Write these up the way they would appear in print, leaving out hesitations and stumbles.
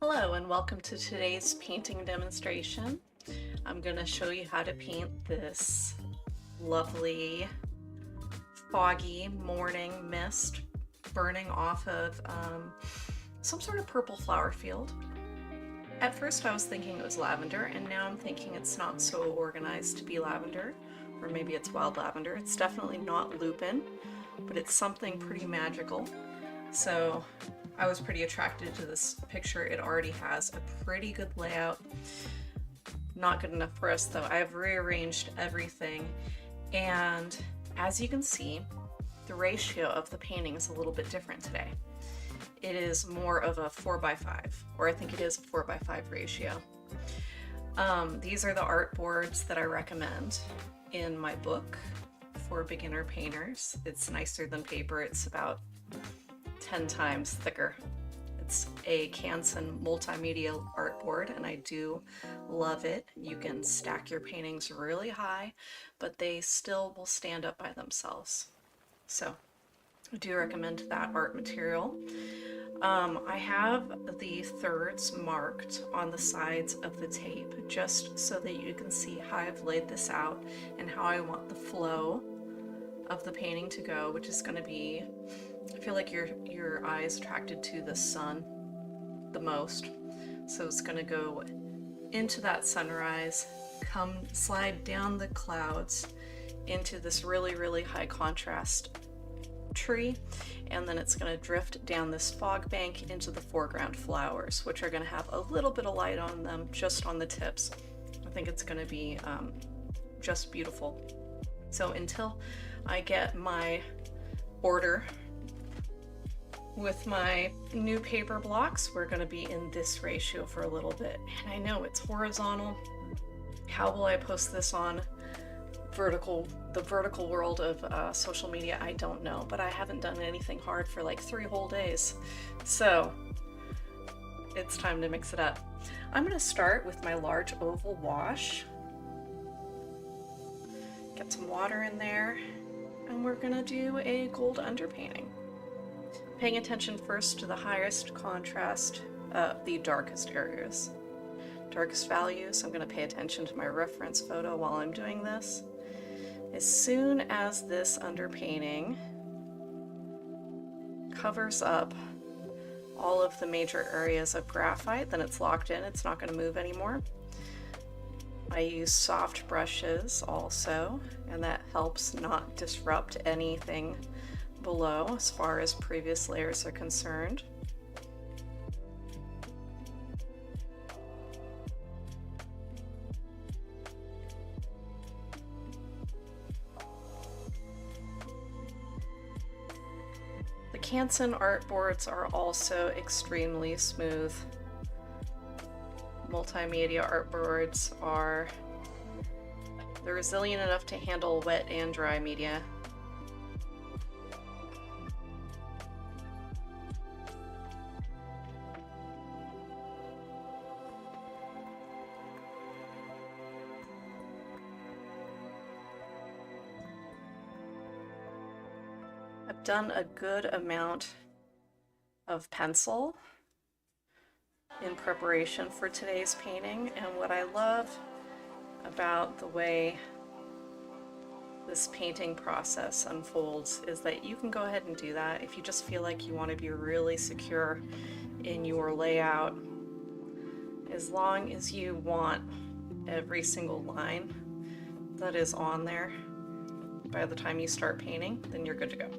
Hello and welcome to today's painting demonstration. I'm going to show you how to paint this lovely foggy morning mist burning off of some sort of purple flower field. At first I was thinking it was lavender, and now I'm thinking it's not so organized to be lavender, or maybe it's wild lavender. It's definitely not lupin, but it's something pretty magical. So I was pretty attracted to this picture. It already has a pretty good layout. Not good enough for us though. I've rearranged everything, and as you can see, the ratio of the painting is a little bit different today. It is more of a 4x5, or I think it is a 4x5 ratio. These are the art boards that I recommend in my book for beginner painters. It's nicer than paper. It's about 10 times thicker. It's a Canson multimedia artboard, and I do love it. You can stack your paintings really high, but they still will stand up by themselves. So I do recommend that art material. I have the thirds marked on the sides of the tape just so that you can see how I've laid this out and how I want the flow of the painting to go, which is going to be, I feel like your eye is attracted to the sun the most, so it's going to go into that sunrise, slide down the clouds into this really high contrast tree, and then it's going to drift down this fog bank into the foreground flowers, which are going to have a little bit of light on them just on the tips. I think it's going to be just beautiful. So until I get my order with my new paper blocks, we're going to be in this ratio for a little bit. And I know it's horizontal. How will I post this on the vertical world of social media? I don't know, but I haven't done anything hard for like 3 whole days. So it's time to mix it up. I'm going to start with my large oval wash. Get some water in there, and we're going to do a gold underpainting. Paying attention first to the highest contrast, the darkest areas. Darkest values, I'm going to pay attention to my reference photo while I'm doing this. As soon as this underpainting covers up all of the major areas of graphite, then it's locked in, it's not going to move anymore. I use soft brushes also, and that helps not disrupt anything below as far as previous layers are concerned. The Canson artboards are also extremely smooth. Multimedia artboards they're resilient enough to handle wet and dry media. I've done a good amount of pencil in preparation for today's painting, and what I love about the way this painting process unfolds is that you can go ahead and do that if you just feel like you want to be really secure in your layout. As long as you want every single line that is on there by the time you start painting, then you're good to go.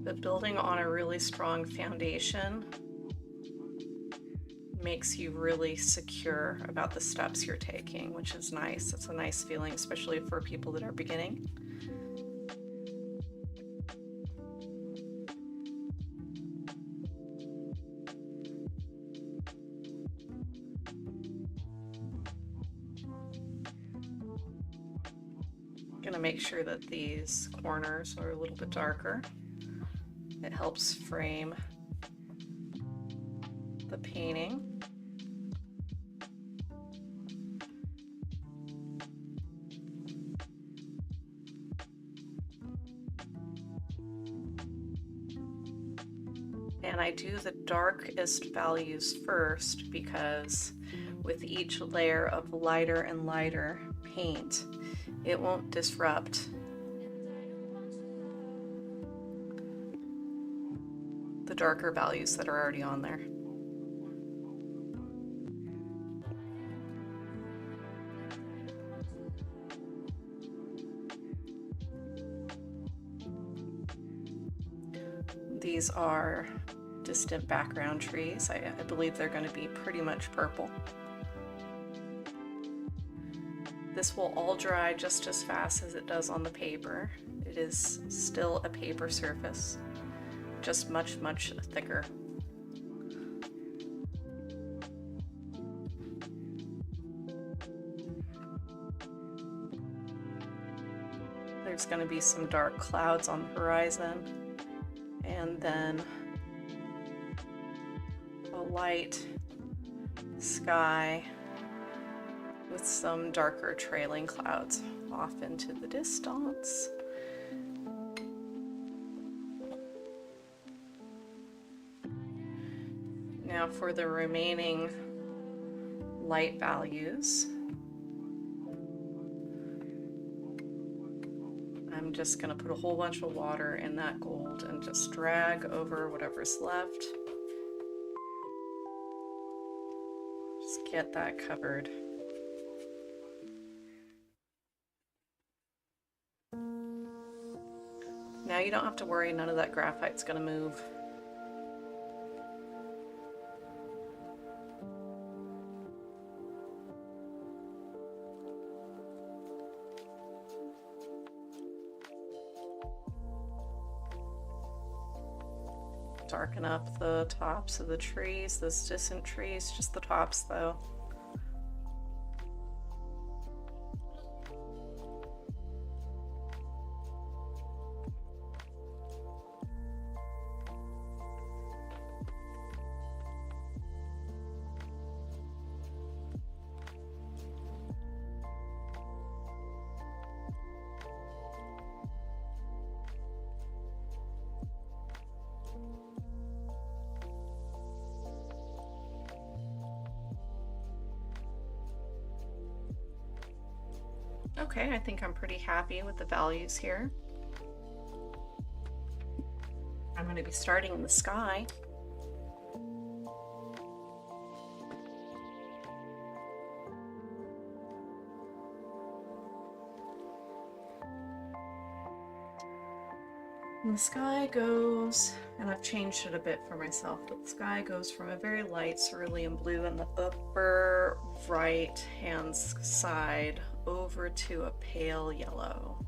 But building on a really strong foundation makes you really secure about the steps you're taking, which is nice. It's a nice feeling, especially for people that are beginning. Gonna make sure that these corners are a little bit darker. It helps frame the painting. And I do the darkest values first because with each layer of lighter and lighter paint, it won't disrupt the darker values that are already on there. These are distant background trees. I believe they're going to be pretty much purple. This will all dry just as fast as it does on the paper. It is still a paper surface, just much, much thicker. There's going to be some dark clouds on the horizon, and then a light sky with some darker trailing clouds off into the distance. Now for the remaining light values, I'm just going to put a whole bunch of water in that gold and just drag over whatever's left. Just get that covered. Now you don't have to worry, none of that graphite's going to move. Darken up the tops of the trees, those distant trees, just the tops though. Okay, I think I'm pretty happy with the values here. I'm going to be starting in the sky. And the sky goes, and I've changed it a bit for myself, but the sky goes from a very light cerulean blue in the upper right hand side over to a pale yellow.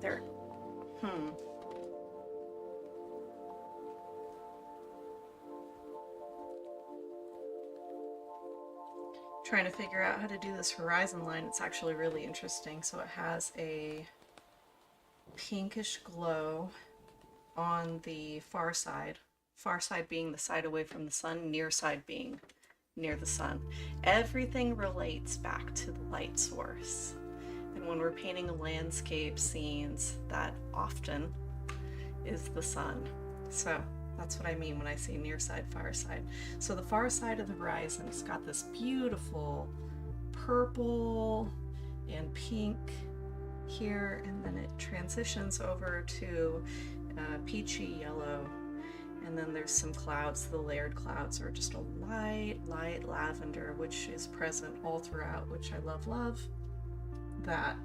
There. Trying to figure out how to do this horizon line. It's actually really interesting. So it has a pinkish glow on the far side being the side away from the sun, near side being near the sun. Everything relates back to the light source. And when we're painting landscape scenes, that often is the sun. So that's what I mean when I say near side, far side. So the far side of the horizon has got this beautiful purple and pink here, and then it transitions over to peachy yellow, and then there's some clouds. The layered clouds are just a light lavender, which is present all throughout, which I love that.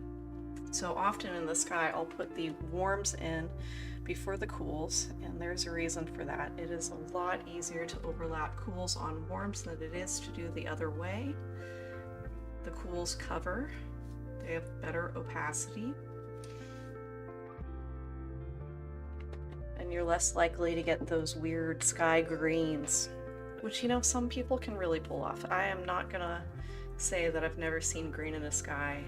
So often in the sky I'll put the warms in before the cools, and there's a reason for that. It is a lot easier to overlap cools on warms than it is to do the other way. the cools cover. They have better opacity. And you're less likely to get those weird sky greens, which, you know, some people can really pull off. I am not gonna say that I've never seen green in the sky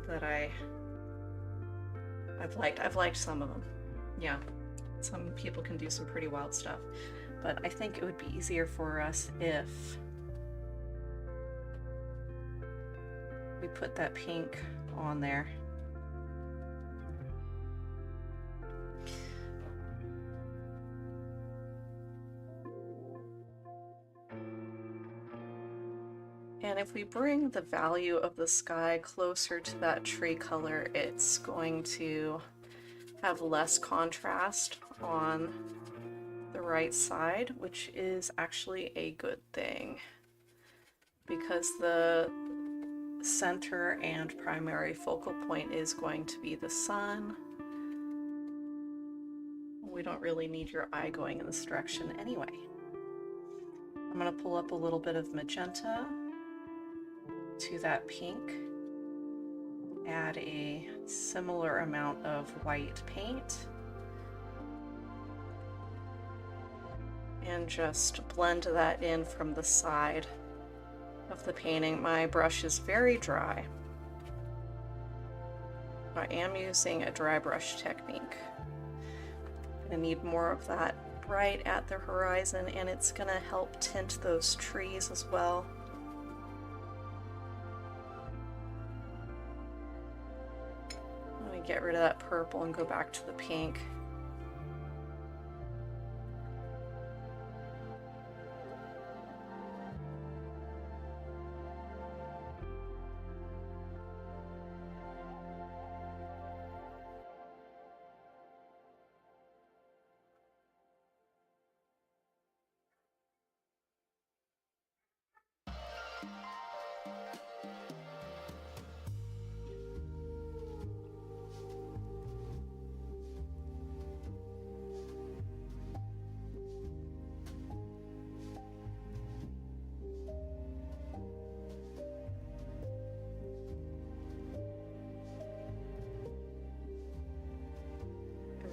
that I've liked. I've liked some of them. Yeah, some people can do some pretty wild stuff. But I think it would be easier for us if we put that pink on there. And if we bring the value of the sky closer to that tree color, it's going to have less contrast on the right side, which is actually a good thing, because the center and primary focal point is going to be the sun. We don't really need your eye going in this direction anyway. I'm going to pull up a little bit of magenta to that pink, add a similar amount of white paint, and just blend that in from the side of the painting. My brush is very dry. I am using a dry brush technique. I need more of that right at the horizon, and it's gonna help tint those trees as well. Let me get rid of that purple and go back to the pink.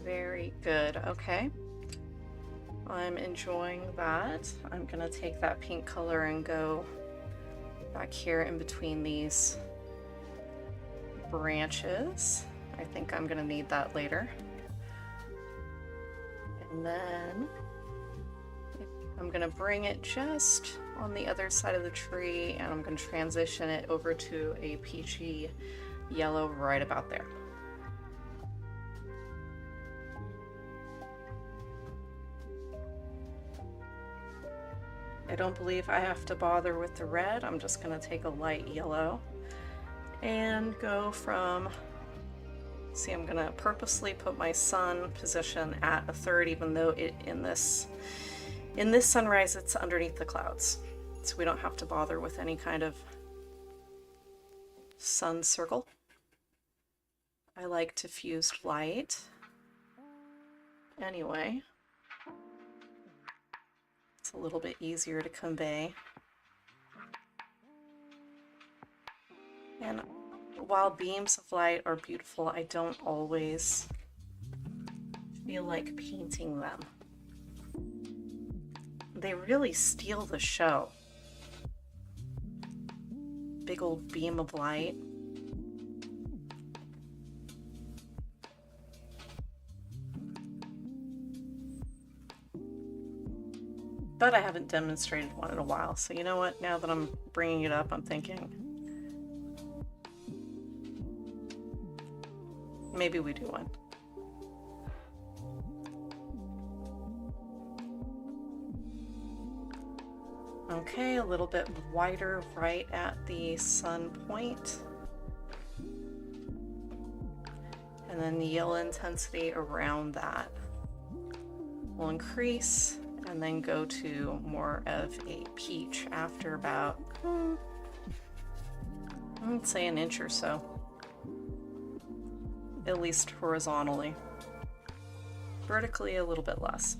Very good. Okay. I'm enjoying that. I'm gonna take that pink color and go back here in between these branches. I think I'm gonna need that later. And then I'm gonna bring it just on the other side of the tree, and I'm gonna transition it over to a peachy yellow right about there. I don't believe I have to bother with the red. I'm just gonna take a light yellow and go from, see, I'm gonna purposely put my sun position at a third, even though in this sunrise it's underneath the clouds. So we don't have to bother with any kind of sun circle. I like diffused light. Anyway, it's a little bit easier to convey. And while beams of light are beautiful, I don't always feel like painting them. They really steal the show. Big old beam of light. But I haven't demonstrated one in a while, so you know what? Now that I'm bringing it up, I'm thinking maybe we do one. Okay, a little bit wider right at the sun point. And then the yellow intensity around that will increase, and then go to more of a peach after about, I'd say, an inch or so, at least horizontally. Vertically, a little bit less.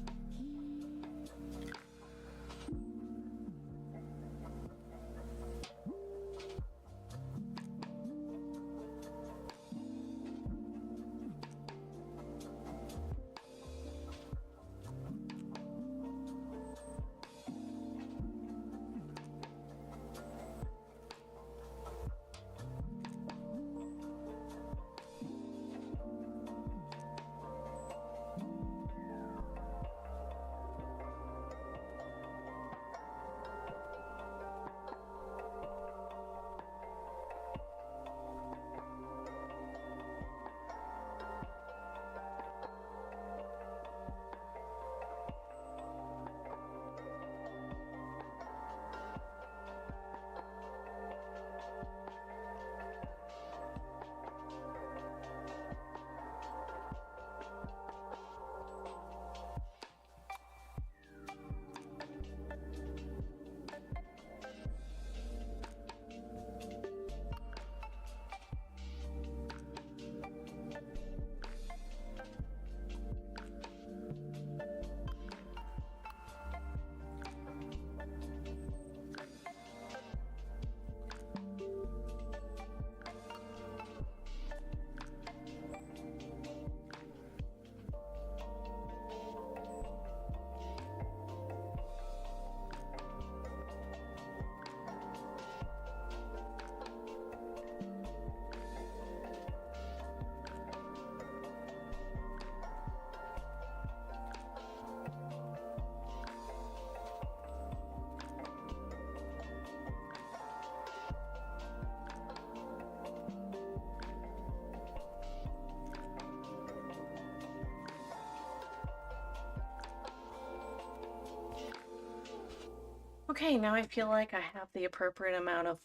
Okay, now I feel like I have the appropriate amount of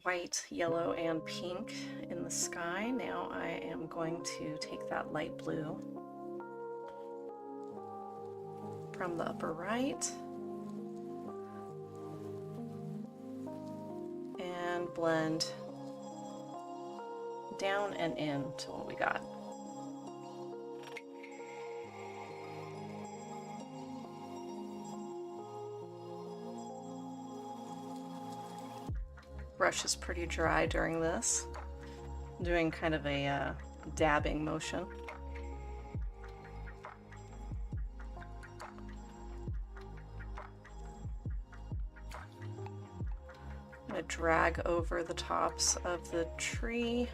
white, yellow, and pink in the sky. Now I am going to take that light blue from the upper right and blend down and in to what we got. Brush is pretty dry during this. I'm doing kind of a dabbing motion. I'm going to drag over the tops of the tree.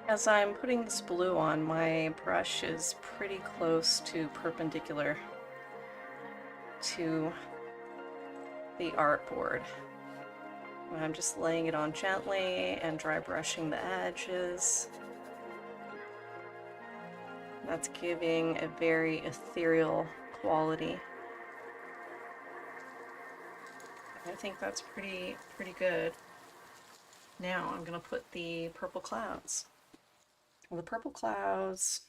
As I'm putting this blue on, my brush is pretty close to perpendicular to the artboard. I'm just laying it on gently and dry brushing the edges. That's giving a very ethereal quality. I think that's pretty good. Now I'm gonna put the purple clouds. Well, the purple clouds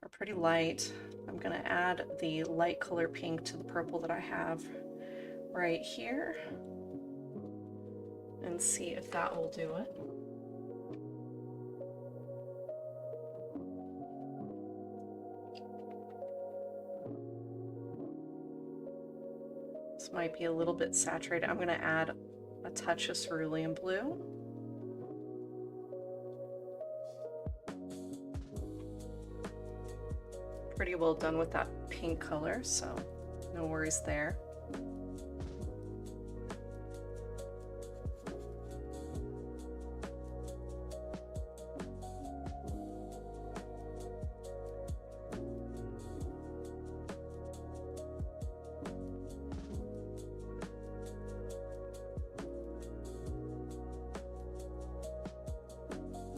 are pretty light. I'm gonna add the light color pink to the purple that I have right here and see if that will do it. This might be a little bit saturated. I'm gonna add a touch of cerulean blue. Pretty well done with that pink color, so no worries there.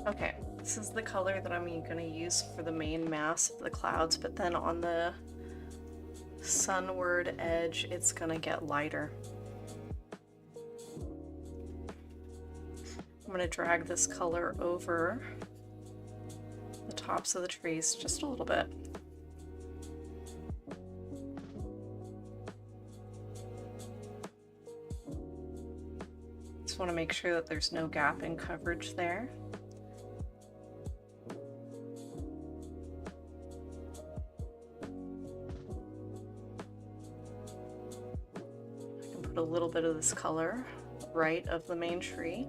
Okay, this is the color that I'm going to use for the main mass of the clouds, but then on the sunward edge, it's going to get lighter. I'm going to drag this color over the tops of the trees just a little bit. Just want to make sure that there's no gap in coverage there. A little bit of this color right of the main tree.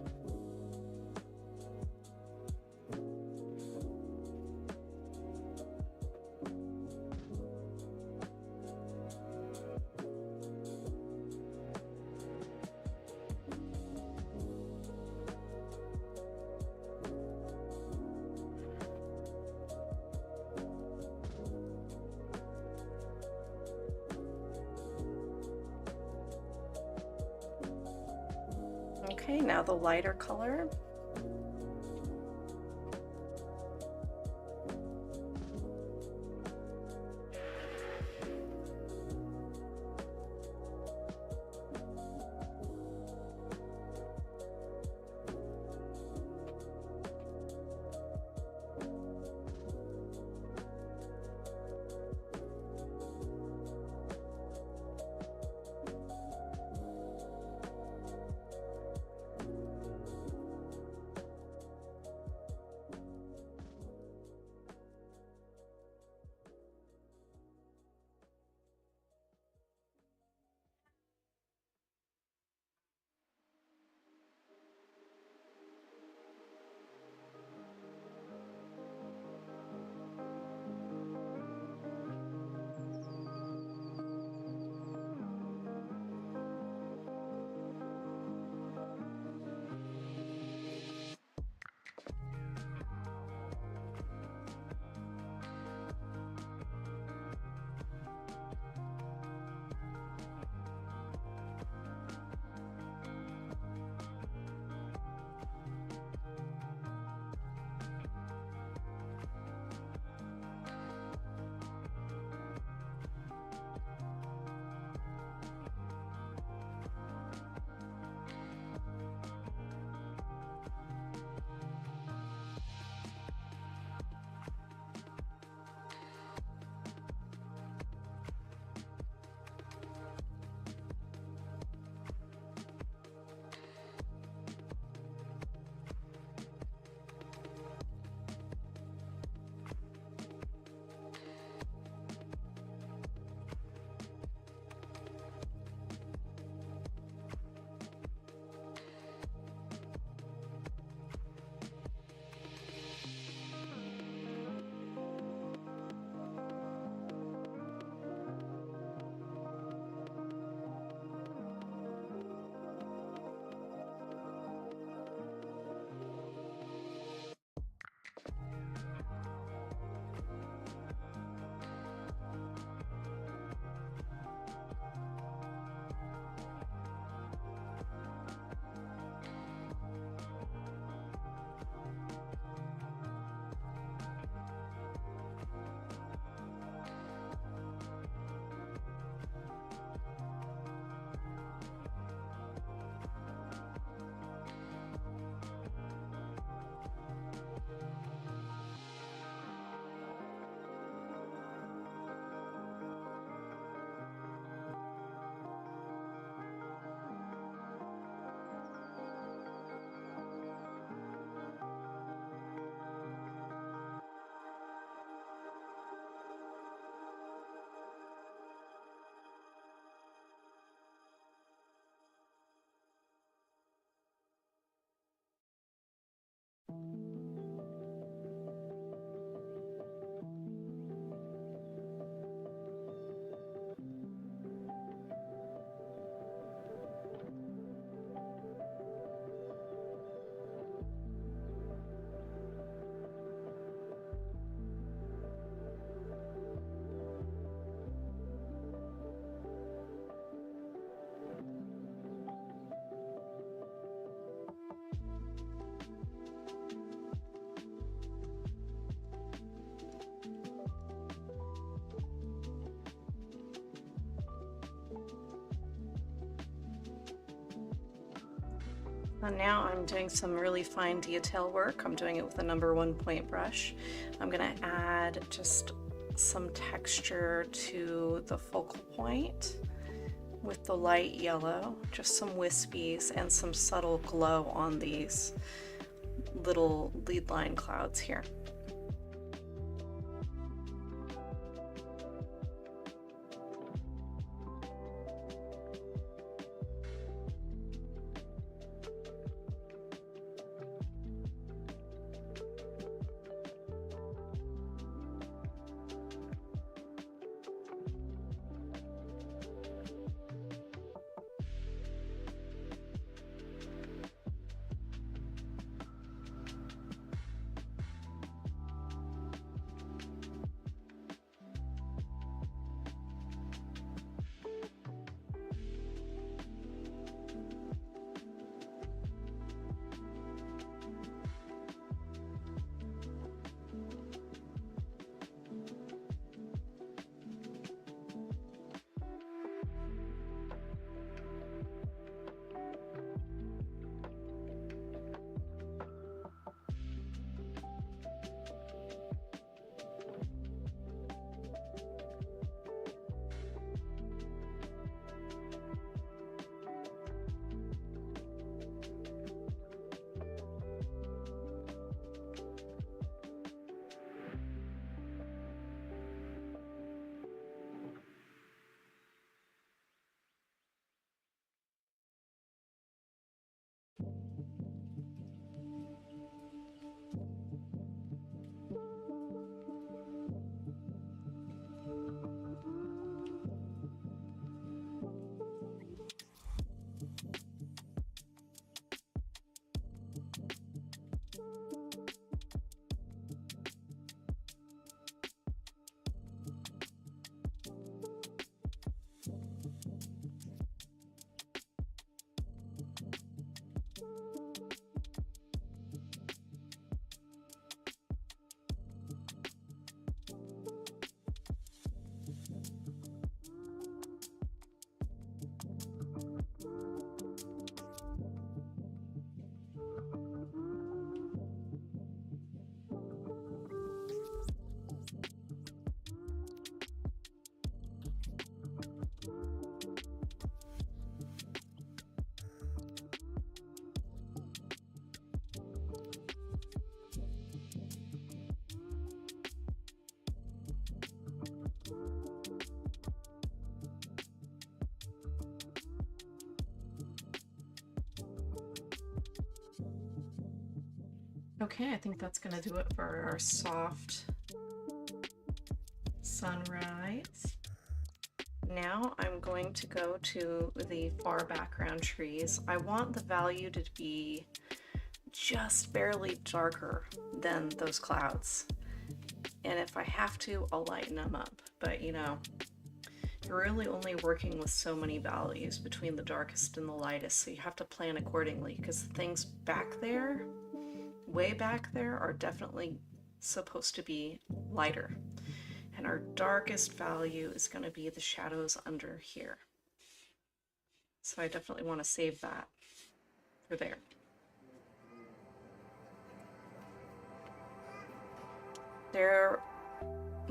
Okay, now the lighter color. And now I'm doing some really fine detail work. I'm doing it with a #1 point brush. I'm gonna add just some texture to the focal point with the light yellow, just some wispies and some subtle glow on these little lead line clouds here. Okay, I think that's gonna do it for our soft sunrise. Now I'm going to go to the far background trees. I want the value to be just barely darker than those clouds. And if I have to, I'll lighten them up. But you know, you're really only working with so many values between the darkest and the lightest, so you have to plan accordingly, because the things back there, way back there, are definitely supposed to be lighter. And our darkest value is going to be the shadows under here. So I definitely want to save that for there.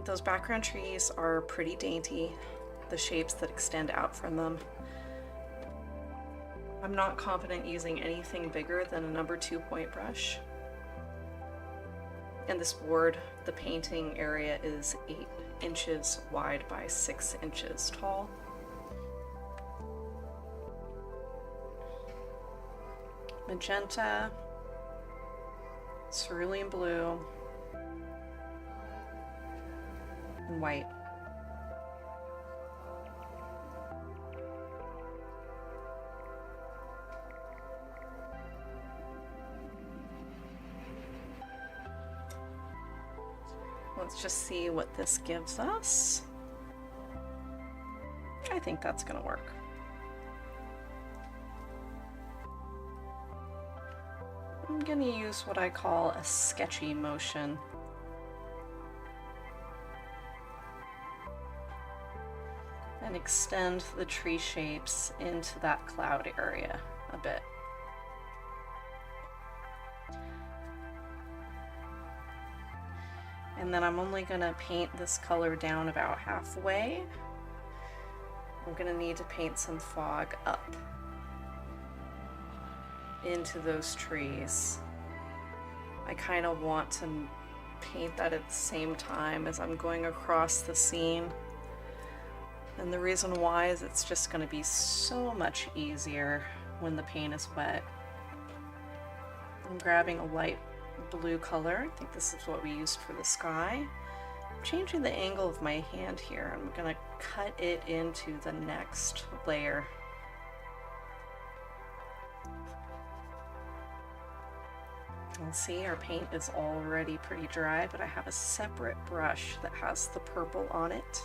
Those background trees are pretty dainty, the shapes that extend out from them. I'm not confident using anything bigger than a number 2 point brush. And this board, the painting area is 8 inches wide by 6 inches tall. Magenta, cerulean blue, and white. Let's just see what this gives us. I think that's going to work. I'm going to use what I call a sketchy motion. And extend the tree shapes into that cloud area a bit. And then I'm only going to paint this color down about halfway. I'm going to need to paint some fog up into those trees. I kind of want to paint that at the same time as I'm going across the scene. And the reason why is it's just going to be so much easier when the paint is wet. I'm grabbing a light blue color. I think this is what we used for the sky. I'm changing the angle of my hand here. I'm going to cut it into the next layer. You'll see our paint is already pretty dry, but I have a separate brush that has the purple on it.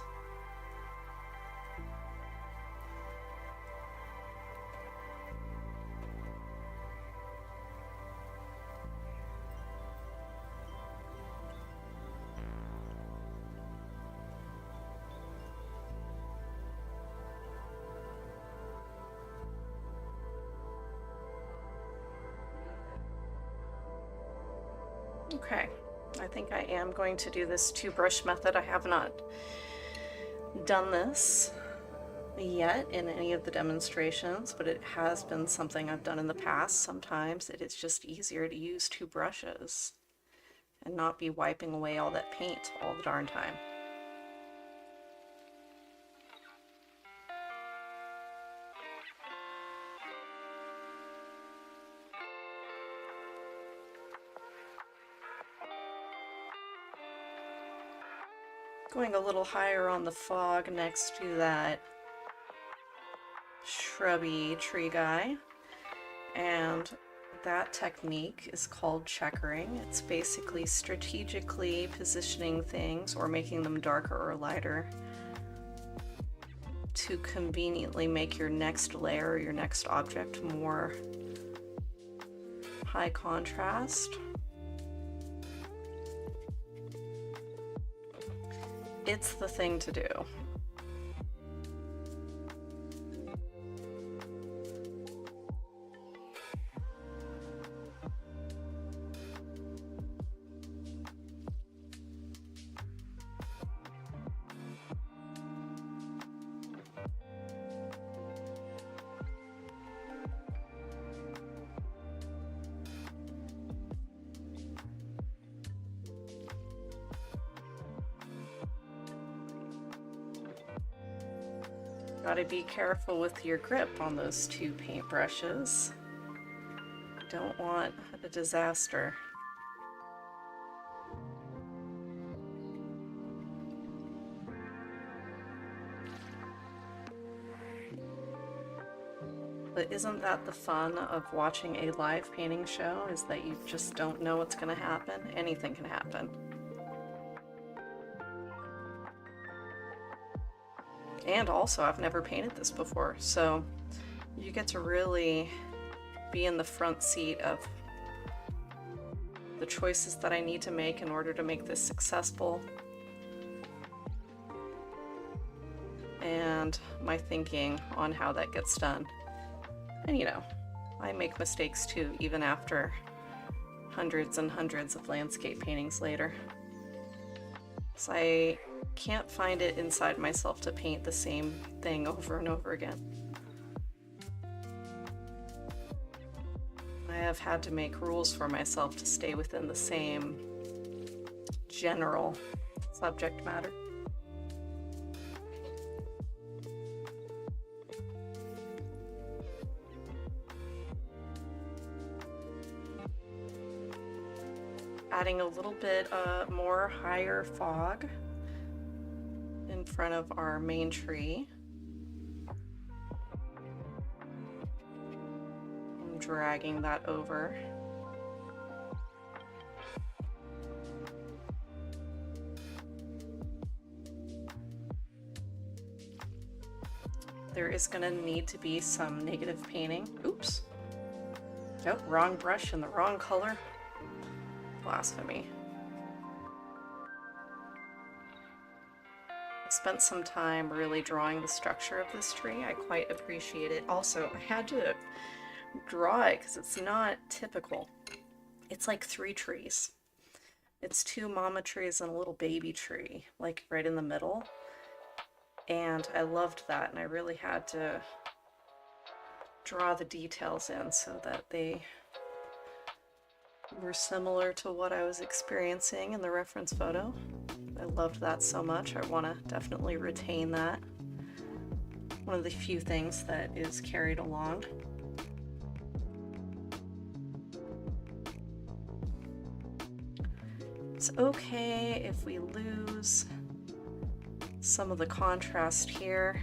Okay, I think I am going to do this 2-brush method. I have not done this yet in any of the demonstrations, but it has been something I've done in the past. Sometimes it is just easier to use 2 brushes and not be wiping away all that paint all the darn time. Going a little higher on the fog next to that shrubby tree guy, and that technique is called checkering. It's basically strategically positioning things or making them darker or lighter to conveniently make your next layer, your next object, more high contrast. It's the thing to do. Gotta be careful with your grip on those 2 paintbrushes. Don't want a disaster. But isn't that the fun of watching a live painting show, is that you just don't know what's going to happen? Anything can happen. And also, I've never painted this before, so you get to really be in the front seat of the choices that I need to make in order to make this successful, and my thinking on how that gets done. And you know, I make mistakes too, even after hundreds and hundreds of landscape paintings later. So I can't find it inside myself to paint the same thing over and over again. I have had to make rules for myself to stay within the same general subject matter. Adding a little bit more higher fog in front of our main tree. I'm dragging that over. There is going to need to be some negative painting. Oops. Oh, wrong brush and the wrong color. Blasphemy. I spent some time really drawing the structure of this tree. I quite appreciate it. Also, I had to draw it because it's not typical. It's like 3 trees. It's 2 mama trees and a little baby tree, like right in the middle. And I loved that, and I really had to draw the details in so that they were similar to what I was experiencing in the reference photo. I loved that so much. I want to definitely retain that. One of the few things that is carried along. It's okay if we lose some of the contrast here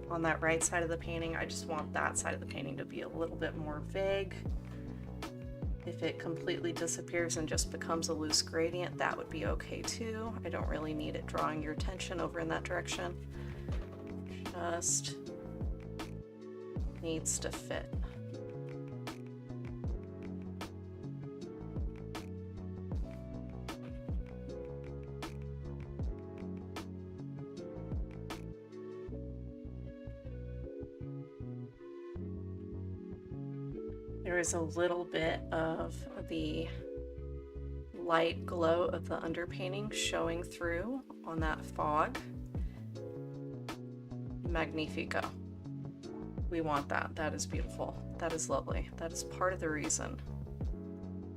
on that right side of the painting. I just want that side of the painting to be a little bit more vague. If it completely disappears and just becomes a loose gradient, that would be okay too. I don't really need it drawing your attention over in that direction. Just needs to fit. There is a little bit of the light glow of the underpainting showing through on that fog. Magnifico. We want that. That is beautiful. That is lovely. That is part of the reason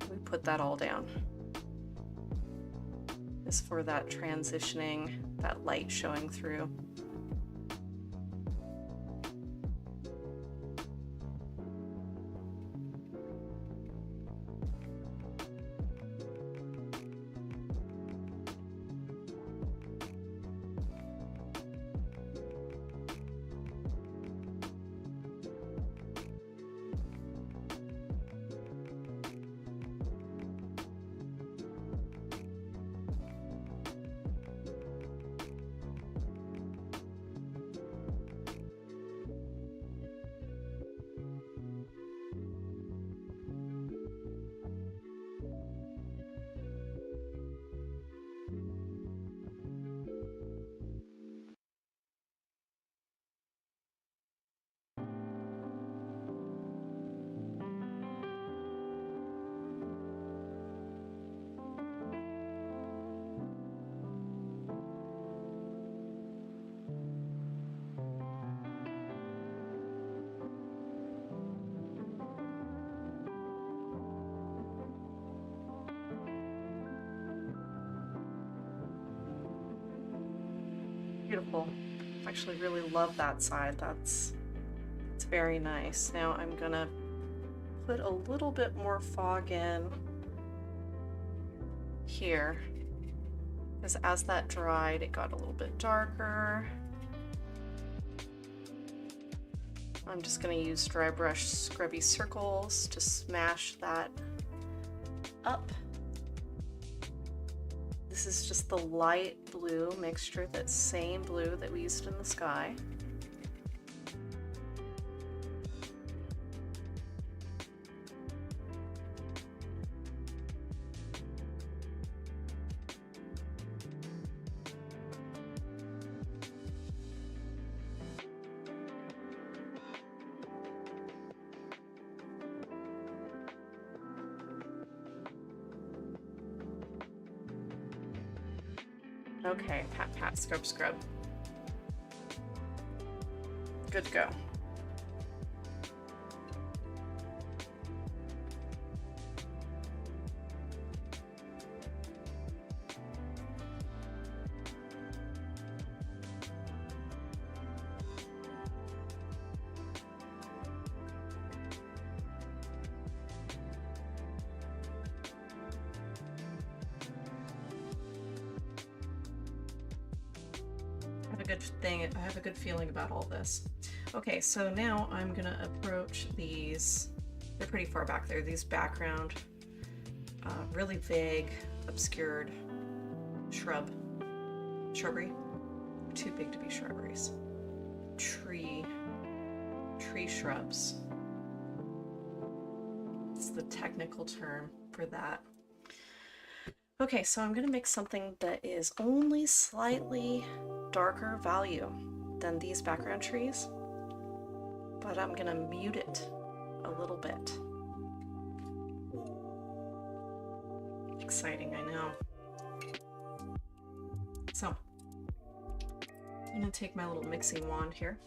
we put that all down. Is for that transitioning, that light showing through. Beautiful. I actually really love that side. It's very nice. Now I'm gonna put a little bit more fog in here, because as that dried, it got a little bit darker. I'm just going to use dry brush scrubby circles to smash that up. This is just the light blue mixture, that same blue that we used in the sky. Okay, pat, pat, scrub, scrub. Good to go. I have a good feeling about all this. Okay, so now I'm gonna approach these. They're pretty far back there. These background, really vague, obscured shrubbery. Too big to be shrubberies. Tree shrubs. It's the technical term for that. Okay, so I'm gonna make something that is only slightly darker value than these background trees, but I'm gonna mute it a little bit. Exciting, I know. So, I'm gonna take my little mixing wand here.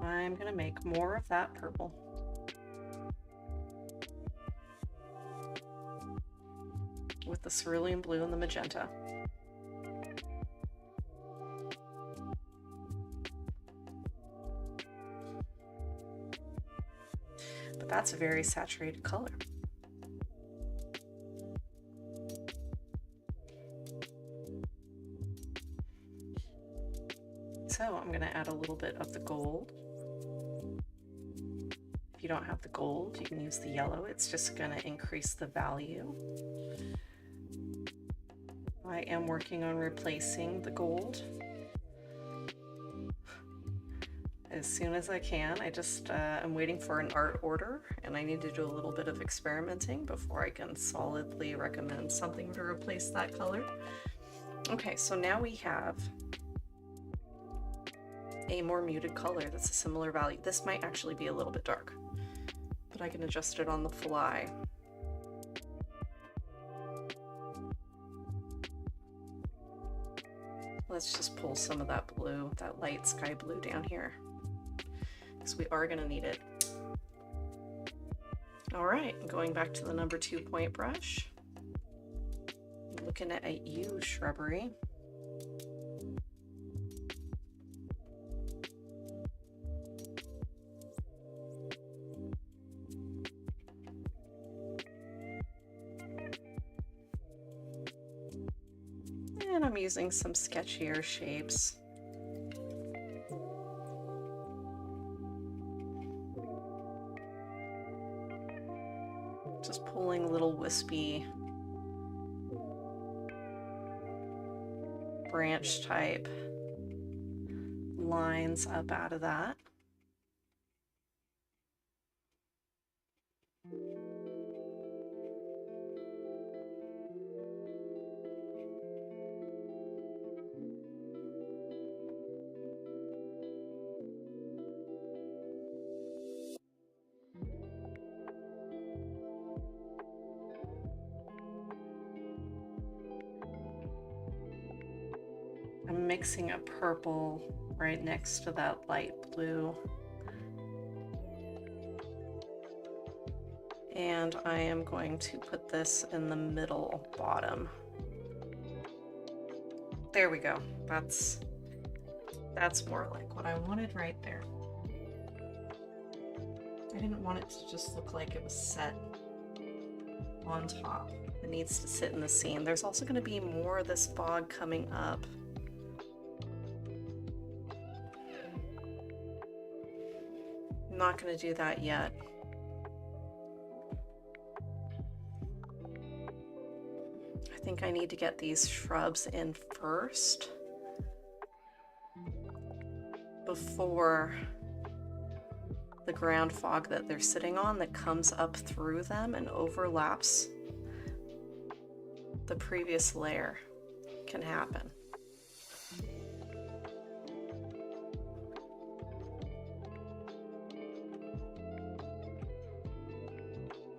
I'm gonna make more of that purple. With the cerulean blue and the magenta. But that's a very saturated color. So I'm going to add a little bit of the gold. If you don't have the gold, you can use the yellow. It's just going to increase the value. I am working on replacing the gold as soon as I can. I'm waiting for an art order, and I need to do a little bit of experimenting before I can solidly recommend something to replace that color. Okay, so now we have a more muted color that's a similar value. This might actually be a little bit dark, but I can adjust it on the fly. Let's just pull some of that blue, that light sky blue down here, because we are going to need it. All right, going back to the number 2 point brush, looking at a yew shrubbery. And I'm using some sketchier shapes. Just pulling little wispy branch type lines up out of that. I'm mixing a purple right next to that light blue. And I am going to put this in the middle bottom. There we go. That's more like what I wanted right there. I didn't want it to just look like it was set on top. It needs to sit in the seam. There's also going to be more of this fog coming up. I'm not going to do that yet. I think I need to get these shrubs in first before the ground fog that they're sitting on that comes up through them and overlaps the previous layer can happen.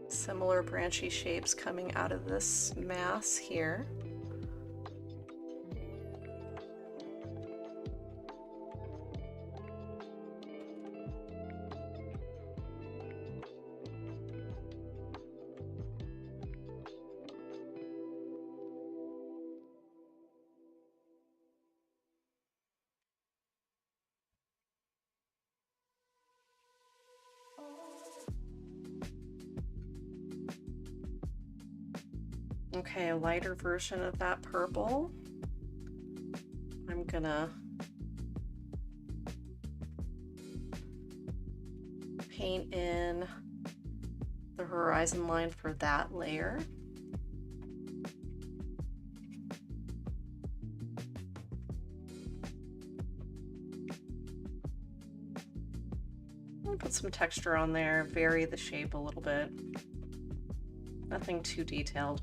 Similar branchy shapes coming out of this mass here. Okay, a lighter version of that purple. I'm gonna paint in the horizon line for that layer. I'll put some texture on there, vary the shape a little bit. Nothing too detailed.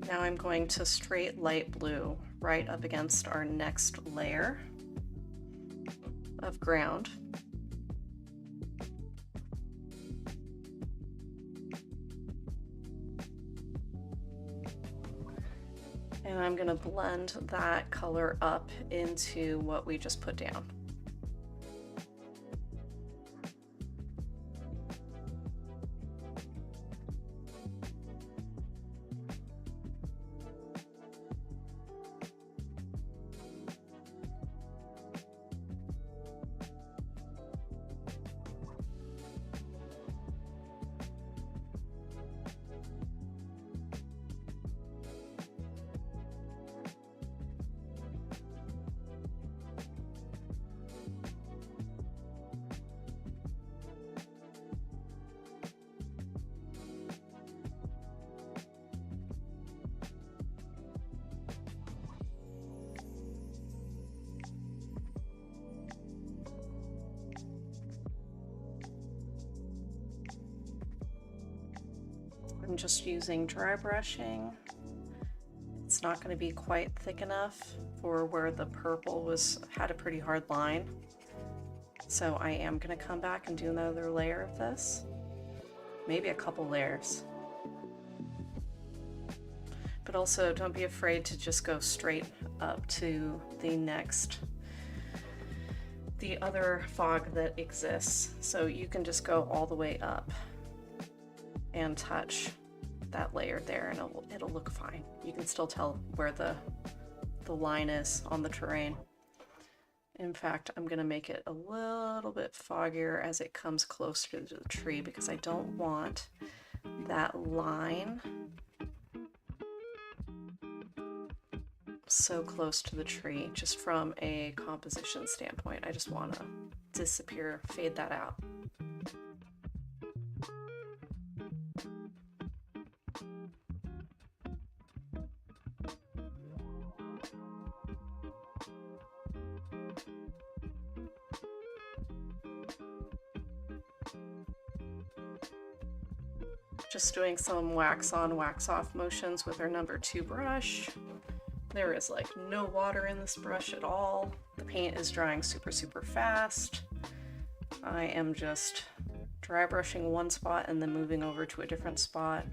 Now I'm going to straight light blue right up against our next layer of ground. And I'm going to blend that color up into what we just put down. I'm just using dry brushing. It's not going to be quite thick enough for where the purple had a pretty hard line. So I am going to come back and do another layer of this. Maybe a couple layers. But also don't be afraid to just go straight up to the other fog that exists. So you can just go all the way up and touch that layer there and it'll look fine. You can still tell where the line is on the terrain. In fact, I'm going to make it a little bit foggier as it comes closer to the tree because I don't want that line so close to the tree. Just from a composition standpoint, I just want to fade that out. Just doing some wax on, wax off motions with our number 2 brush. There is like no water in this brush at all. The paint is drying super fast. I am just dry brushing one spot and then moving over to a different spot.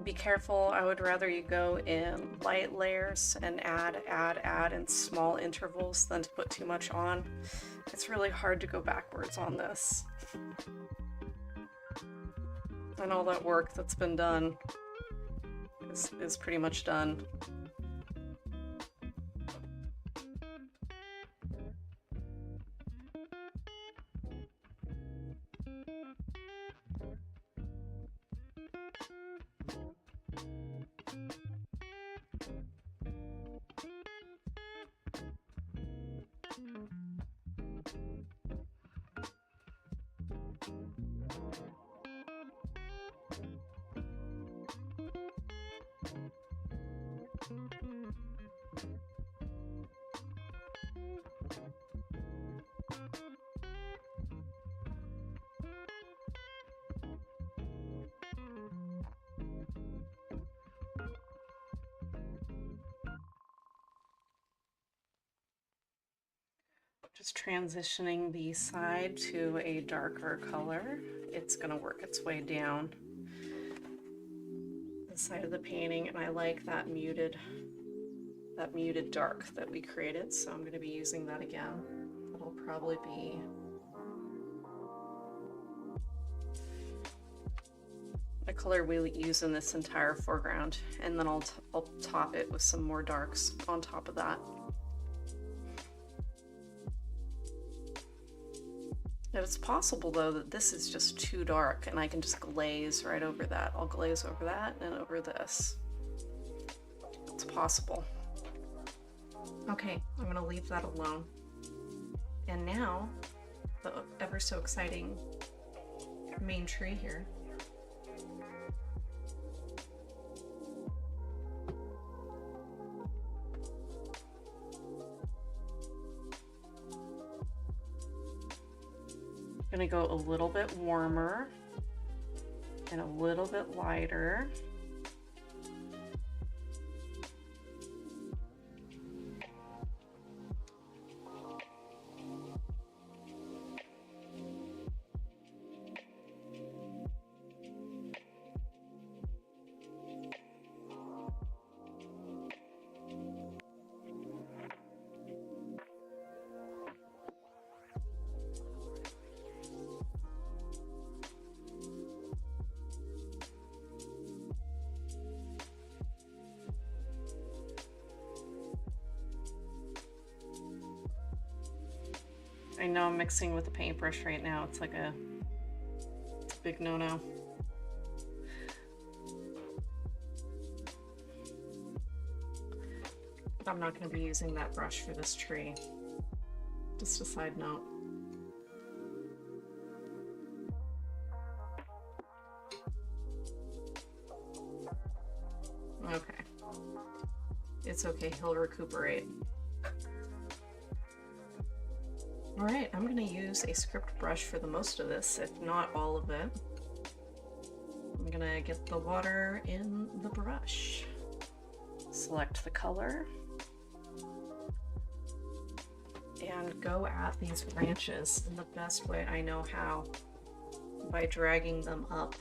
Be careful, I would rather you go in light layers and add in small intervals than to put too much on. It's really hard to go backwards on this. And all that work that's been done is pretty much done. Just transitioning the side to a darker color. It's going to work its way down the side of the painting, and I like that muted dark that we created, so I'm going to be using that again. It'll probably be a color we'll use in this entire foreground, and then I'll top it with some more darks on top of that. Now, it's possible though that this is just too dark and I can just glaze right over that. I'll glaze over that and over this. It's possible. Okay, I'm gonna leave that alone. And now, the ever so exciting main tree here. Gonna go a little bit warmer and a little bit lighter. I know I'm mixing with a paintbrush right now. It's like a big no-no. I'm not going to be using that brush for this tree. Just a side note. Okay. It's okay, he'll recuperate. Alright, I'm going to use a script brush for the most of this, if not all of it. I'm going to get the water in the brush. Select the color. And go at these branches in the best way I know how, by dragging them up.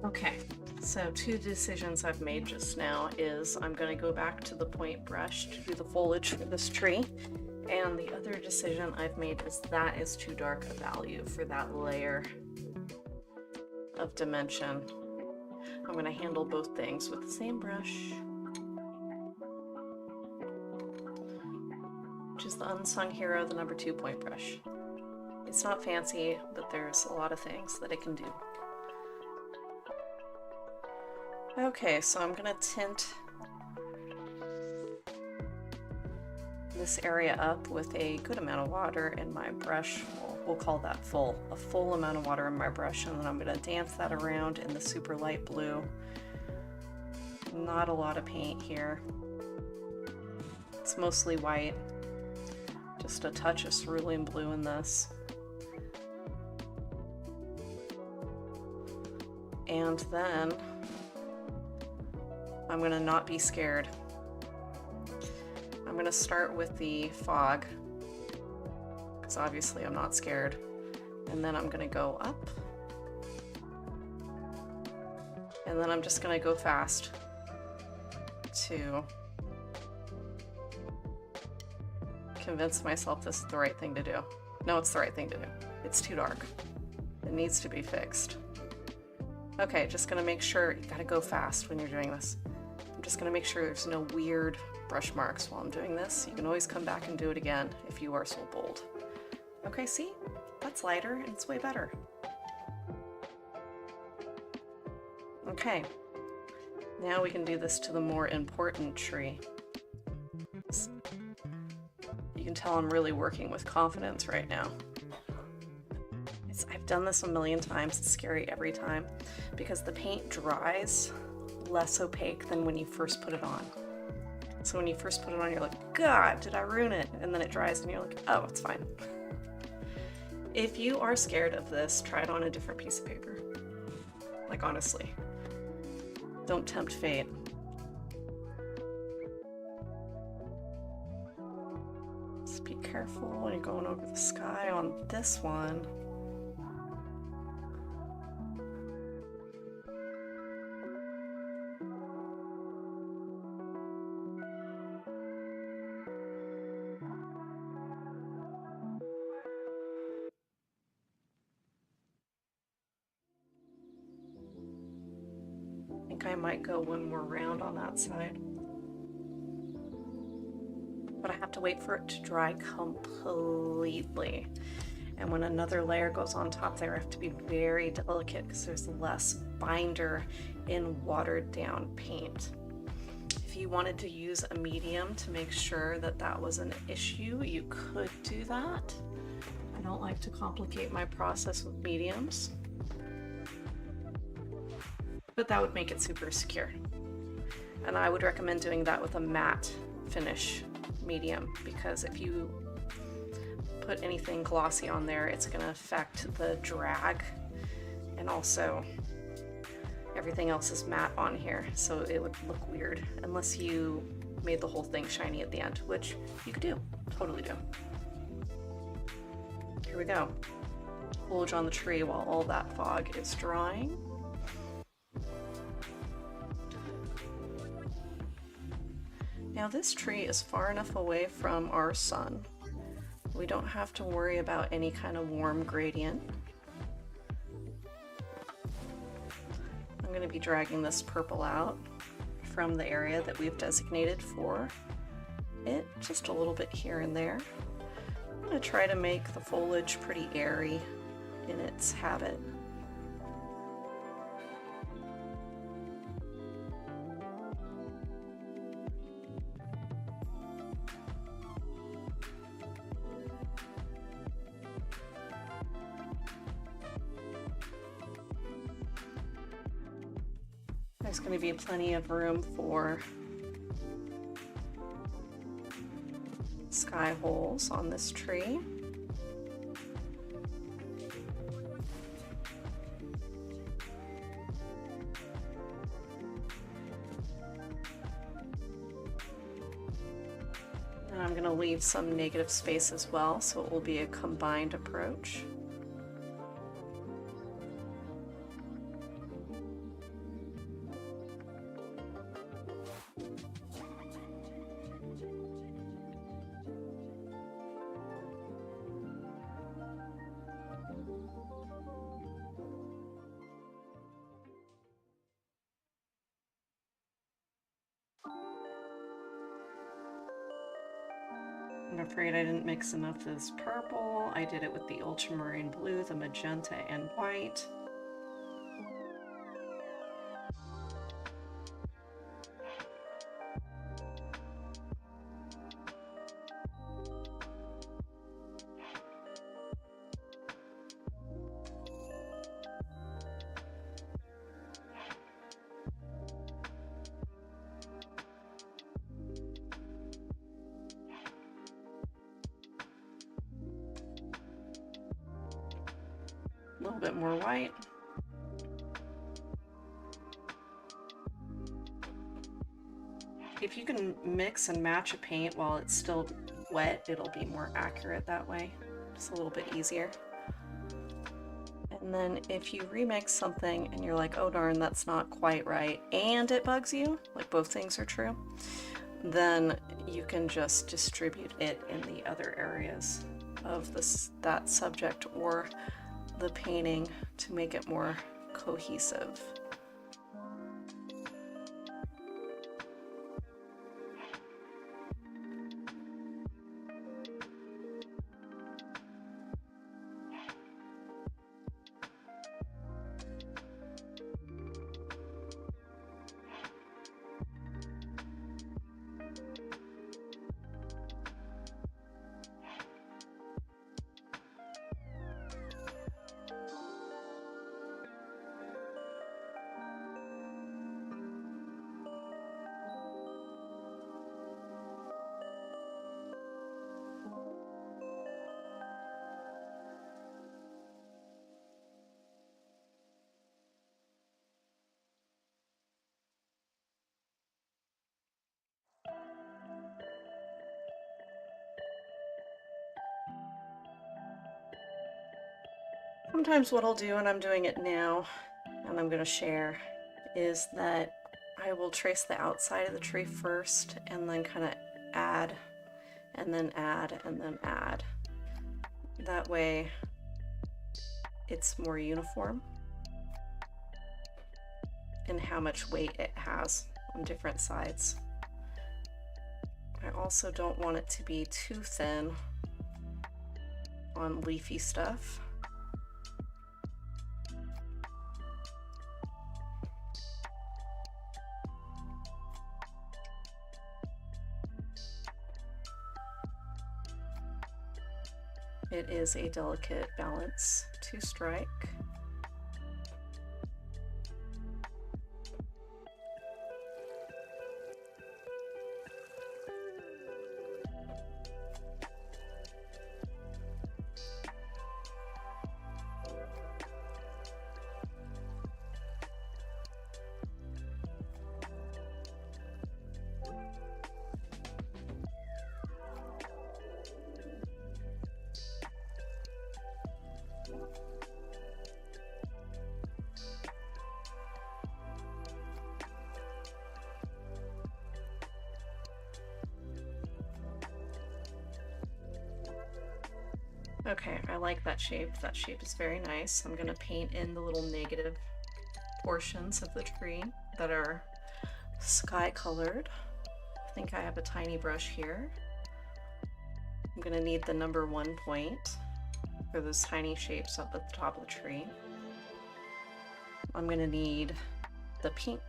Okay, so two decisions I've made just now is I'm going to go back to the point brush to do the foliage for this tree. And the other decision I've made is that is too dark a value for that layer of dimension. I'm going to handle both things with the same brush, which is the unsung hero, the number 2 point brush. It's not fancy, but there's a lot of things that it can do. Okay, so I'm gonna tint this area up with a good amount of water in my brush. We'll call that a full amount of water in my brush, and then I'm gonna dance that around in the super light blue. Not a lot of paint here. It's mostly white. Just a touch of cerulean blue in this. And then I'm going to not be scared. I'm going to start with the fog, because obviously I'm not scared. And then I'm going to go up. And then I'm just going to go fast to convince myself this is the right thing to do. No, it's the right thing to do. It's too dark. It needs to be fixed. Okay, just gonna make sure, you gotta go fast when you're doing this. I'm just gonna make sure there's no weird brush marks while I'm doing this. You can always come back and do it again if you are so bold. Okay, see? That's lighter and it's way better. Okay, now we can do this to the more important tree. You can tell I'm really working with confidence right now. I've done this a million times. It's scary every time because the paint dries less opaque than when you first put it on. So when you first put it on, you're like, God, did I ruin it? And then it dries and you're like, oh, it's fine. If you are scared of this, try it on a different piece of paper. Like, honestly. Don't tempt fate. Just be careful when you're going over the sky on this one. I might go one more round on that side, but I have to wait for it to dry completely. And when another layer goes on top there, I have to be very delicate because there's less binder in watered down paint. If you wanted to use a medium to make sure that that was an issue, you could do that. I don't like to complicate my process with mediums, but that would make it super secure. And I would recommend doing that with a matte finish medium, because if you put anything glossy on there, it's going to affect the drag, and also everything else is matte on here, so it would look weird unless you made the whole thing shiny at the end, which you could do, totally do. Here we go. Foliage on the tree while all that fog is drying. Now this tree is far enough away from our sun. We don't have to worry about any kind of warm gradient. I'm going to be dragging this purple out from the area that we've designated for it, just a little bit here and there. I'm going to try to make the foliage pretty airy in its habit. There's going to be plenty of room for sky holes on this tree. And I'm going to leave some negative space as well, so it will be a combined approach. I'm afraid I didn't mix enough of this purple. I did it with the ultramarine blue, the magenta, and white. A little bit more white. If you can mix and match a paint while it's still wet, it'll be more accurate that way. Just a little bit easier. And then if you remix something and you're like, oh darn, that's not quite right, and it bugs you, like both things are true, then you can just distribute it in the other areas of that subject or the painting to make it more cohesive. Sometimes what I'll do, and I'm doing it now, and I'm going to share, is that I will trace the outside of the tree first and then kind of add, and then add, and then add. That way it's more uniform in how much weight it has on different sides. I also don't want it to be too thin on leafy stuff. It is a delicate balance to strike. Okay, I like that shape. That shape is very nice. I'm gonna paint in the little negative portions of the tree that are sky colored. I think I have a tiny brush here. I'm gonna need the number 1 point for those tiny shapes up at the top of the tree. I'm gonna need the pink.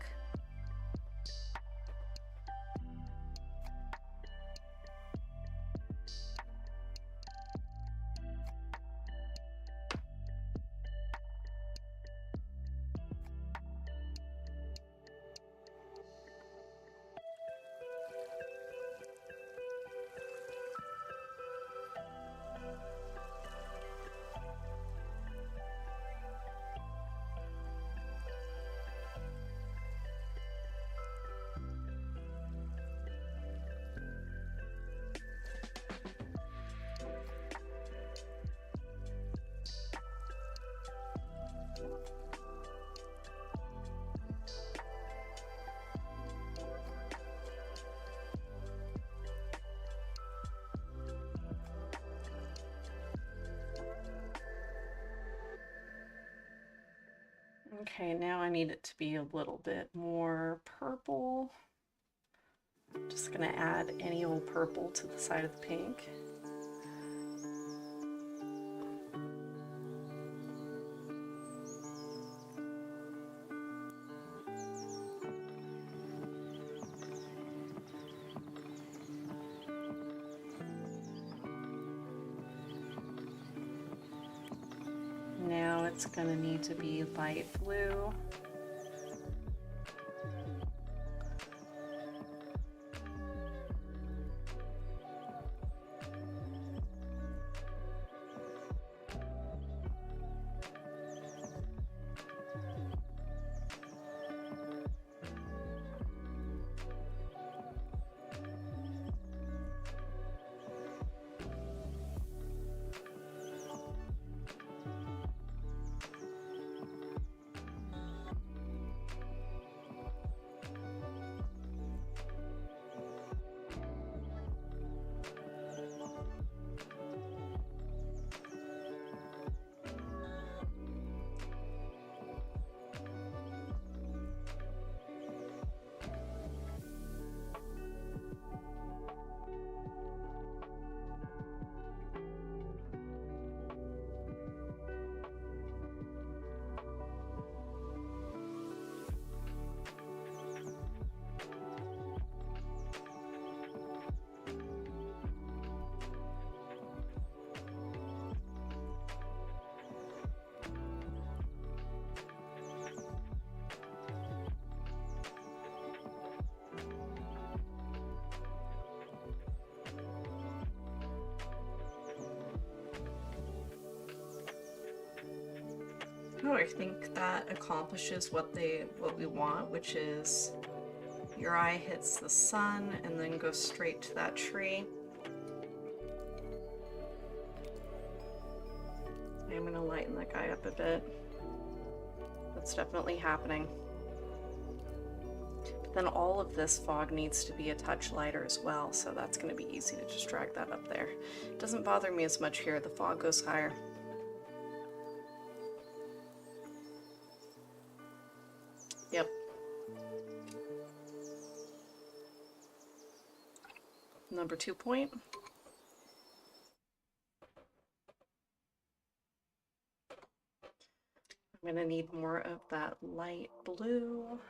Okay, now I need it to be a little bit more purple Just gonna add any old purple to the side of the pink. Now it's gonna need to be light blue. Oh, I think that accomplishes what we want, which is your eye hits the sun and then goes straight to that tree. I'm gonna lighten that guy up a bit. That's definitely happening. But then all of this fog needs to be a touch lighter as well, so that's gonna be easy to just drag that up there. It doesn't bother me as much here, the fog goes higher. Yep. Number 2 point. I'm gonna need more of that light blue.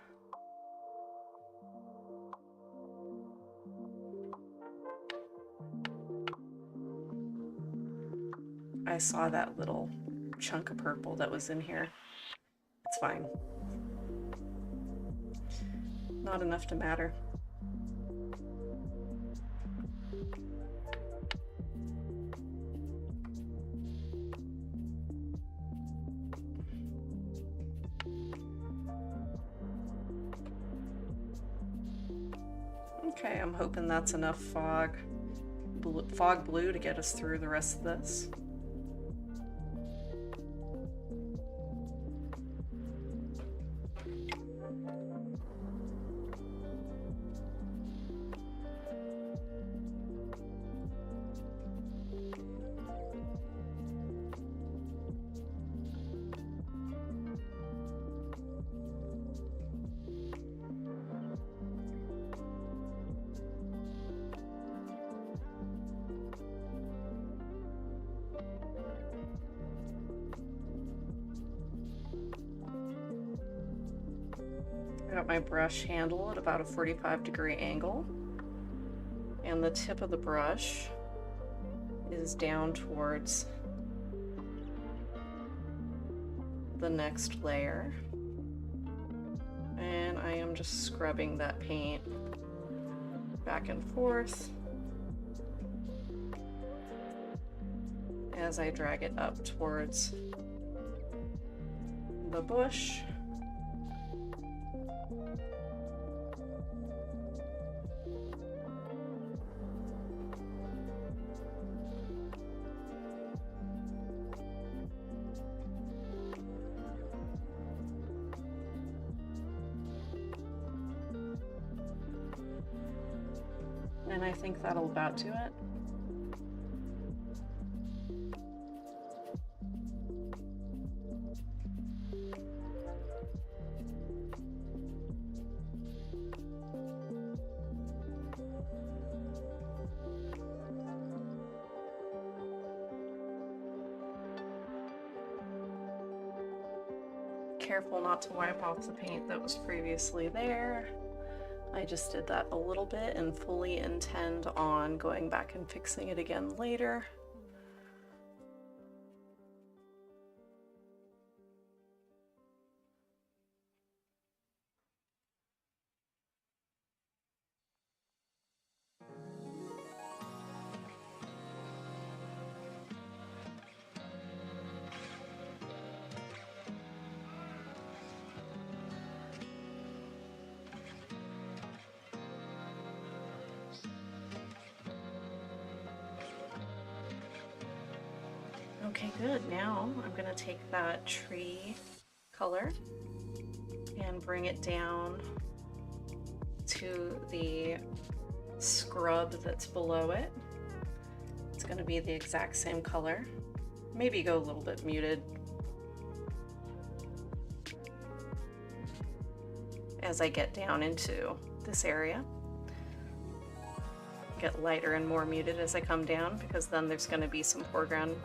I saw that little chunk of purple that was in here. It's fine. Not enough to matter. Okay, I'm hoping that's enough fog blue to get us through the rest of this. I got my brush handle at about a 45-degree angle, and the tip of the brush is down towards the next layer, and I am just scrubbing that paint back and forth as I drag it up towards the bush. And I think that'll about do it. careful not to wipe off the paint that was previously there. I just did that a little bit and fully intend on going back and fixing it again later. Okay, good. Now I'm going to take that tree color and bring it down to the scrub that's below it. It's going to be the exact same color. Maybe go a little bit muted as I get down into this area. Get lighter and more muted as I come down, because then there's going to be some foreground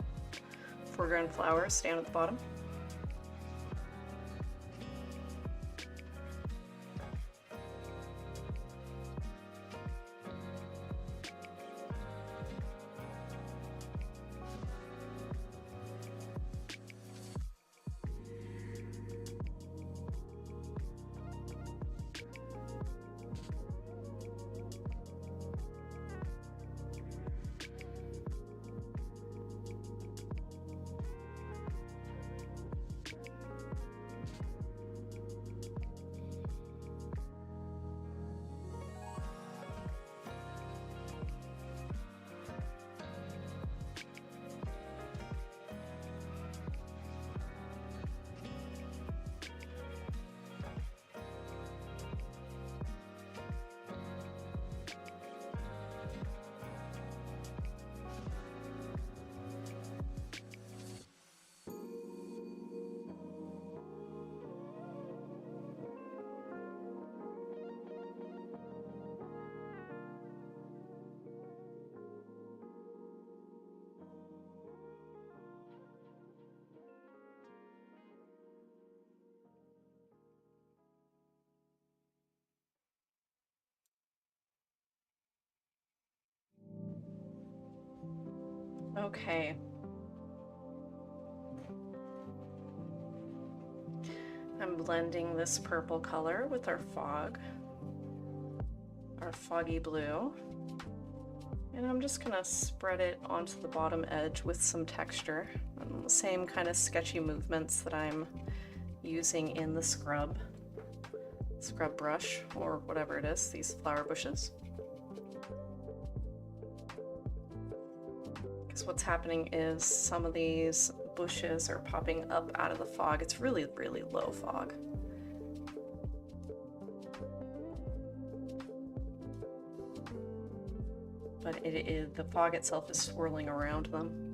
flowers down at the bottom. Okay. I'm blending this purple color with our foggy blue. And I'm just gonna spread it onto the bottom edge with some texture. And the same kind of sketchy movements that I'm using in the scrub brush, or whatever it is, these flower bushes. What's happening is some of these bushes are popping up out of the fog. It's really, really low fog. But the fog itself is swirling around them.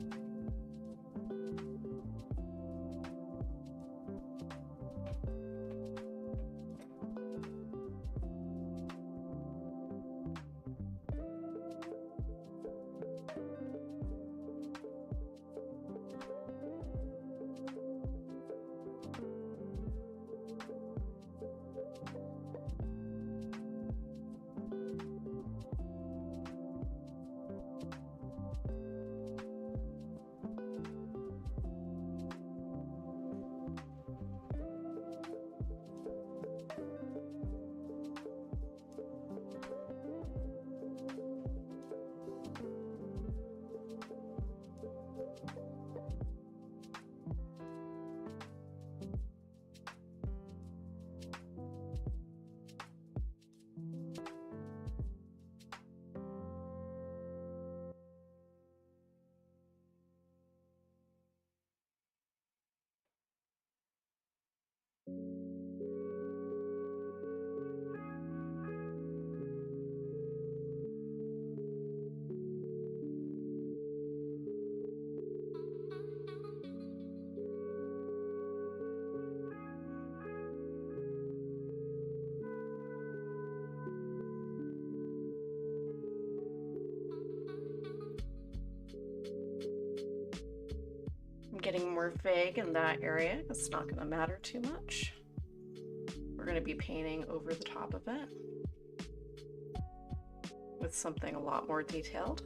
getting more vague in that area. It's not going to matter too much. We're going to be painting over the top of it with something a lot more detailed.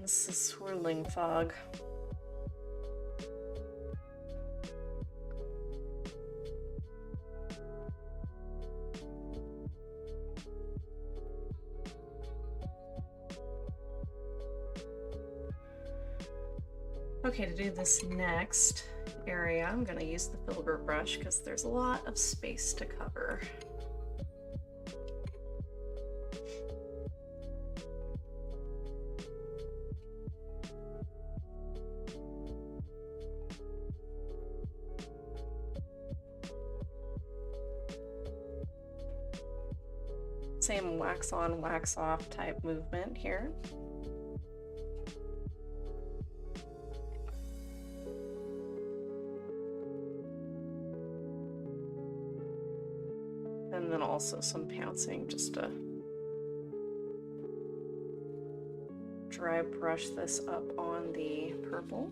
This is swirling fog. Okay, to do this next area, I'm going to use the filbert brush because there's a lot of space to cover. Same wax on, wax off type movement here. And then also some pouncing just to dry brush this up on the purple.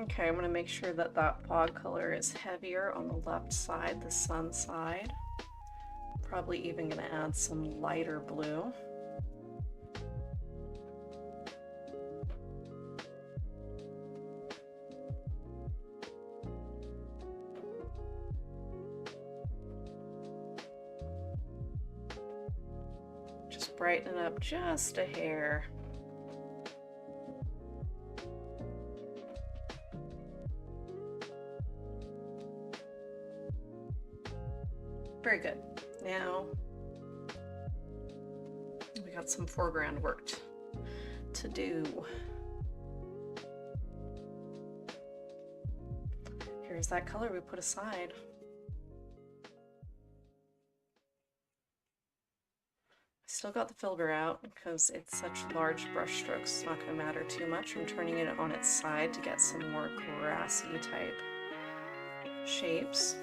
Okay, I'm going to make sure that that fog color is heavier on the left side, the sun side. Probably even going to add some lighter blue. Just brighten it up just a hair. Very good. Now we got some foreground work to do. Here's that color we put aside. I still got the filbert out because it's such large brush strokes. It's not going to matter too much. I'm turning it on its side to get some more grassy type shapes.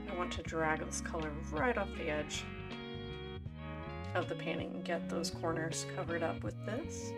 I want to drag this color right off the edge of the painting and get those corners covered up with this.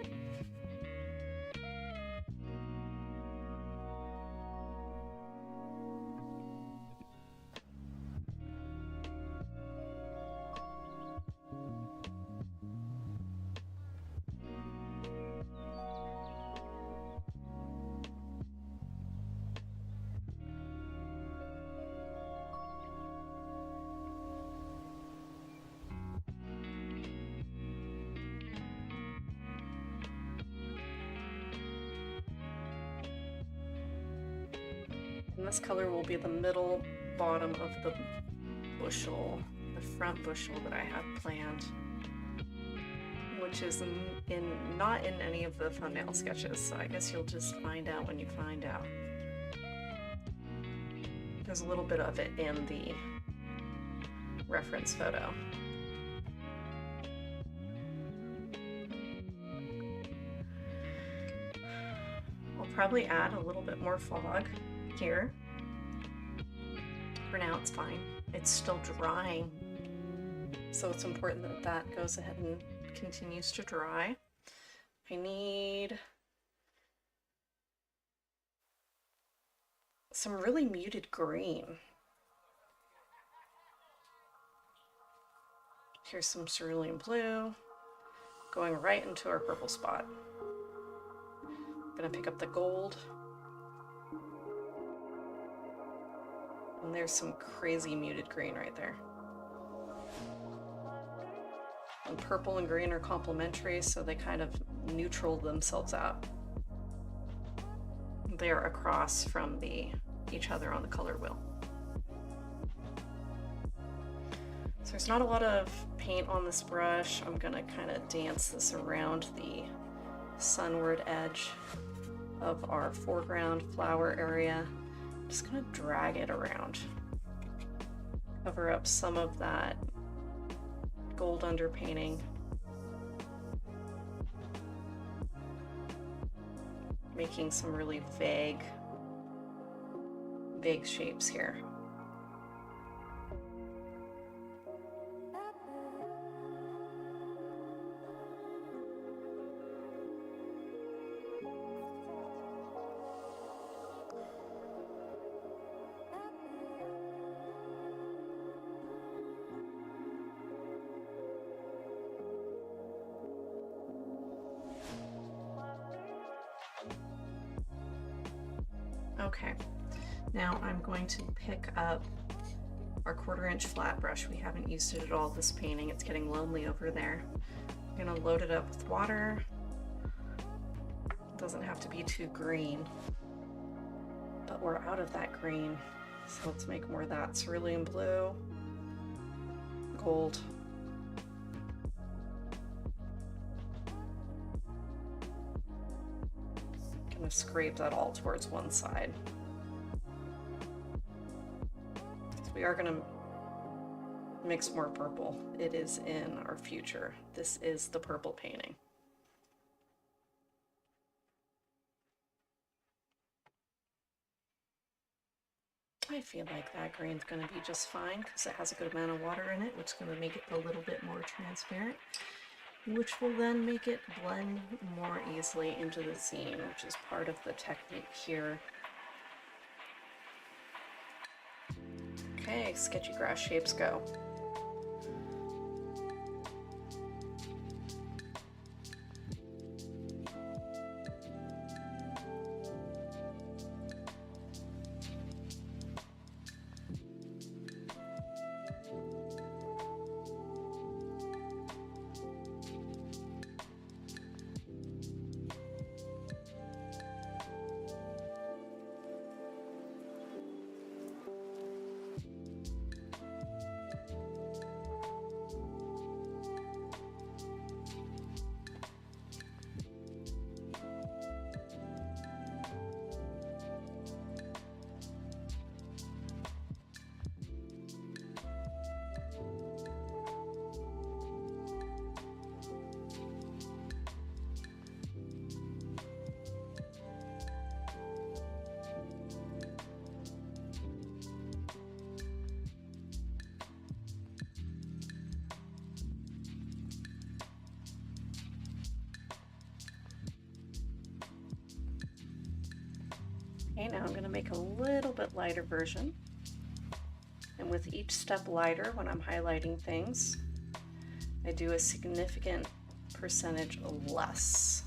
And this color will be the middle bottom of the bushel, the front bushel that I have planned, which is not in any of the thumbnail sketches, so I guess you'll just find out when you find out. There's a little bit of it in the reference photo. I'll probably add a little bit more fog here. For now it's fine. It's still drying, so it's important that that goes ahead and continues to dry. I need some really muted green. Here's some cerulean blue going right into our purple spot. I'm gonna pick up the gold. And there's some crazy muted green right there. And purple and green are complementary, so they kind of neutral themselves out. They're across from each other on the color wheel. So there's not a lot of paint on this brush. I'm gonna kind of dance this around the sunward edge of our foreground flower area. I'm just gonna drag it around. Cover up some of that gold underpainting. Making some really vague shapes here. Okay, now I'm going to pick up our 1/4 inch flat brush. We haven't used it at all this painting. It's getting lonely over there. I'm gonna load it up with water. It doesn't have to be too green, but we're out of that green. So let's make more of that. Cerulean blue, gold. Gonna scrape that all towards one side. We are gonna mix more purple. It is in our future. This is the purple painting. I feel like that green's gonna be just fine because it has a good amount of water in it, which is gonna make it a little bit more transparent, which will then make it blend more easily into the scene, which is part of the technique here. Okay, sketchy grass shapes go. Okay, now I'm going to make a little bit lighter version. And with each step lighter, when I'm highlighting things, I do a significant percentage less.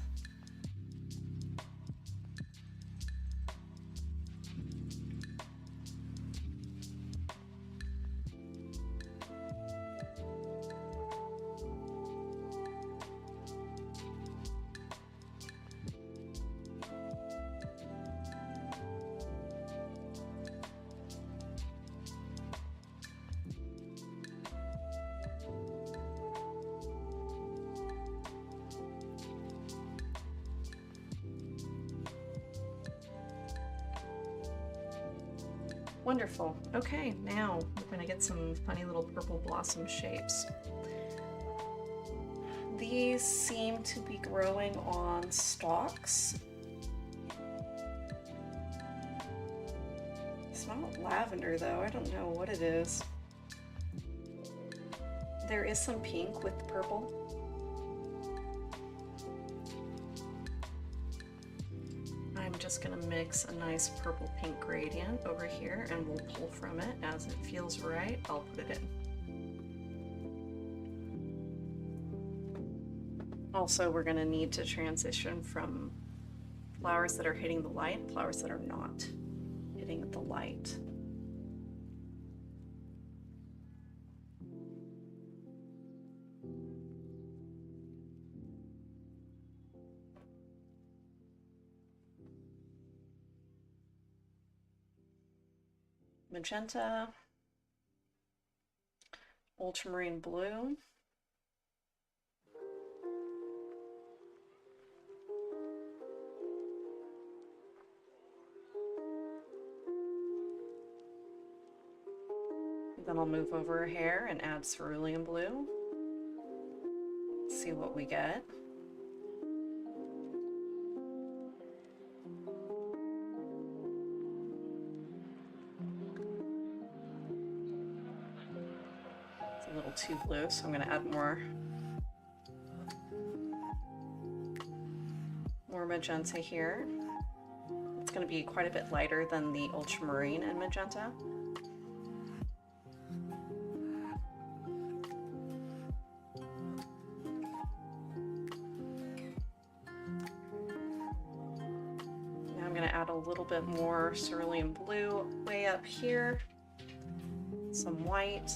Wonderful. Okay, now we're gonna get some funny little purple blossom shapes. These seem to be growing on stalks. It's not lavender though, I don't know what it is. There is some pink with purple. I'm just gonna mix a nice purple pink gradient over here and we'll pull from it as it feels right. I'll put it in. Also, we're gonna need to transition from flowers that are hitting the light, flowers that are not hitting the light. Magenta, ultramarine blue, then I'll move over here and add cerulean blue. See what we get. A little too blue, so I'm going to add more magenta here. It's going to be quite a bit lighter than the ultramarine and magenta. Now I'm going to add a little bit more cerulean blue way up here, some white.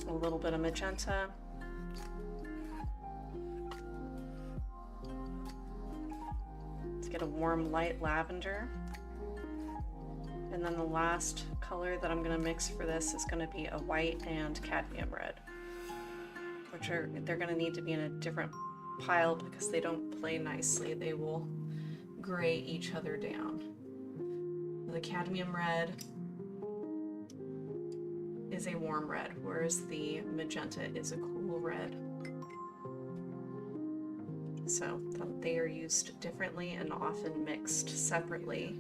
A little bit of magenta. Let's get a warm light lavender. And then the last color that I'm going to mix for this is going to be a white and cadmium red, which they're going to need to be in a different pile because they don't play nicely. They will gray each other down. The cadmium red is a warm red, whereas the magenta is a cool red. So they are used differently and often mixed separately,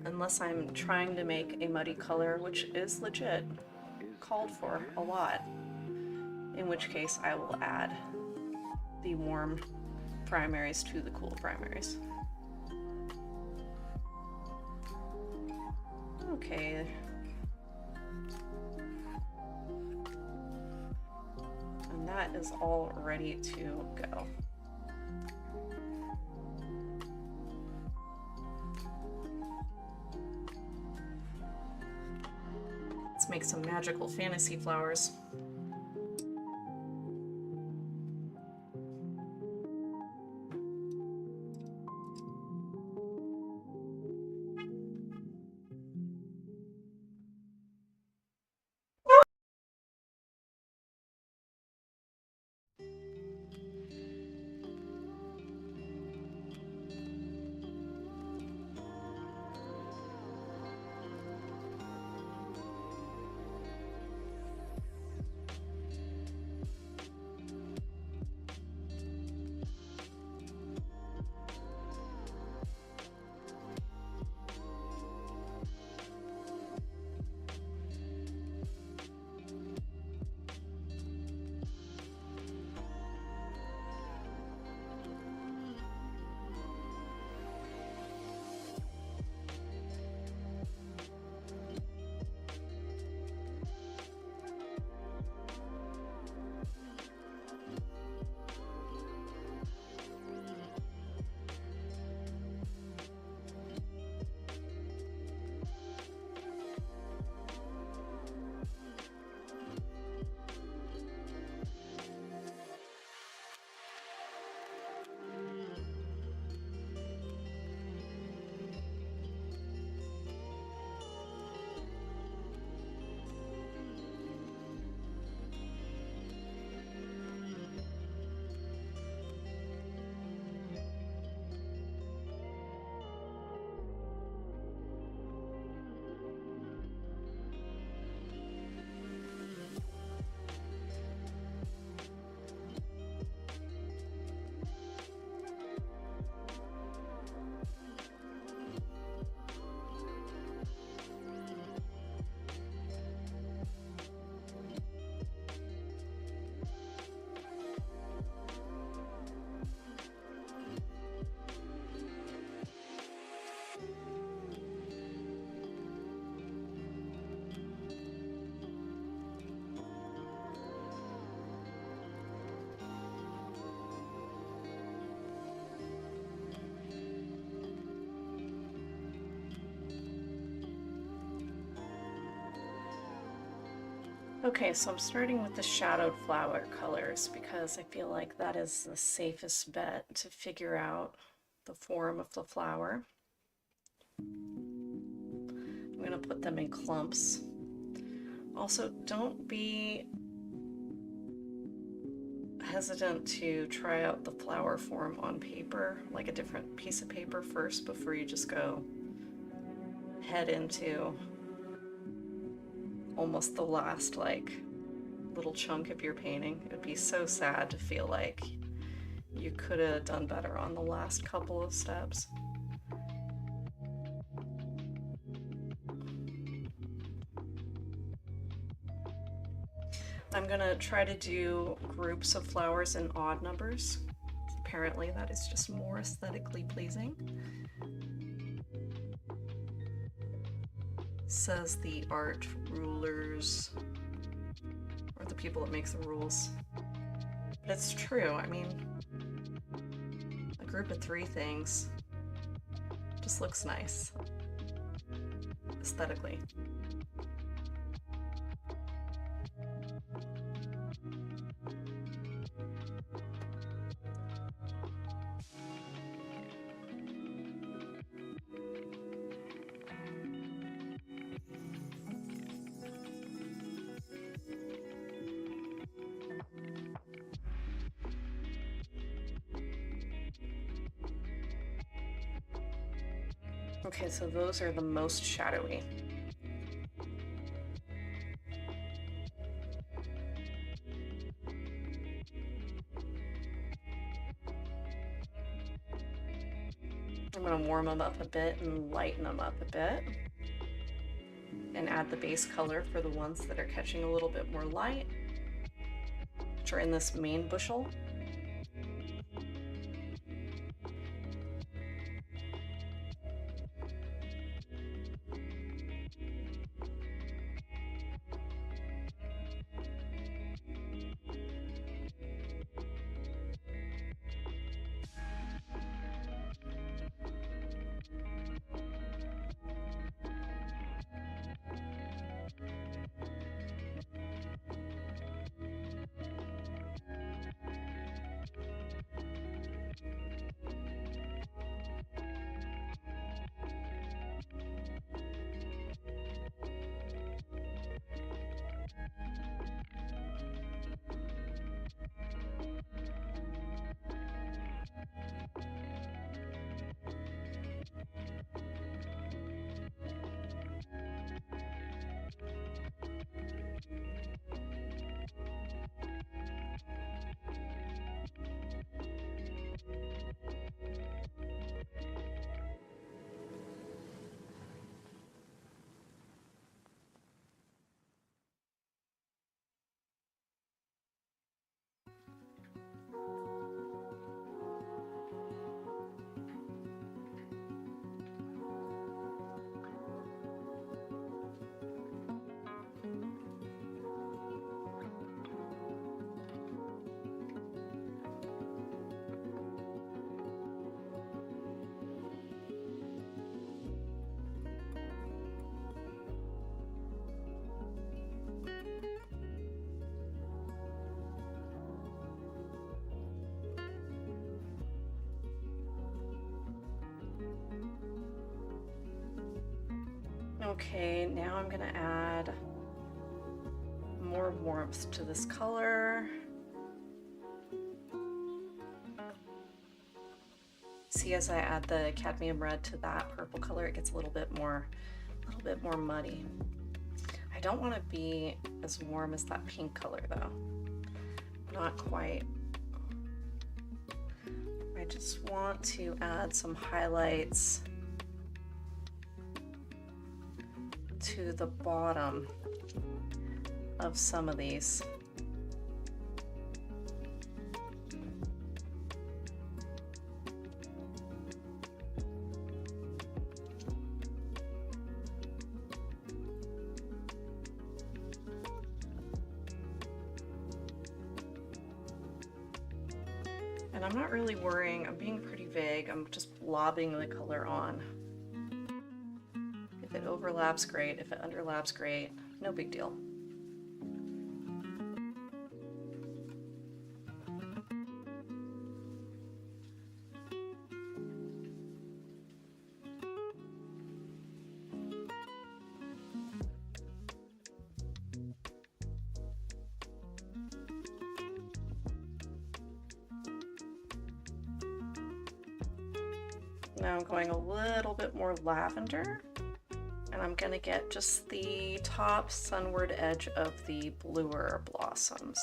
unless I'm trying to make a muddy color, which is legit called for a lot, in which case I will add the warm primaries to the cool primaries. Okay. And that is all ready to go. Let's make some magical fantasy flowers. Okay, so I'm starting with the shadowed flower colors because I feel like that is the safest bet to figure out the form of the flower. I'm going to put them in clumps. Also, don't be hesitant to try out the flower form on paper, like a different piece of paper first before you just go head into almost the last little chunk of your painting. It would be so sad to feel like you could have done better on the last couple of steps. I'm gonna try to do groups of flowers in odd numbers. Apparently that is just more aesthetically pleasing. Says the art rulers, or the people that makes the rules. But it's true, I mean, a group of 3 things just looks nice, aesthetically. Okay, so those are the most shadowy. I'm going to warm them up a bit and lighten them up a bit. And add the base color for the ones that are catching a little bit more light, which are in this main bushel. Okay, now I'm gonna add more warmth to this color. See, as I add the cadmium red to that purple color, it gets a little bit more muddy. I don't want to be as warm as that pink color though. Not quite. I just want to add some highlights to the bottom of some of these. And I'm not really worrying, I'm being pretty vague, I'm just lobbing the color on. If it overlaps, great. If it underlaps, great. No big deal. Now I'm going a little bit more lavender, and I'm gonna get just the top sunward edge of the bluer blossoms.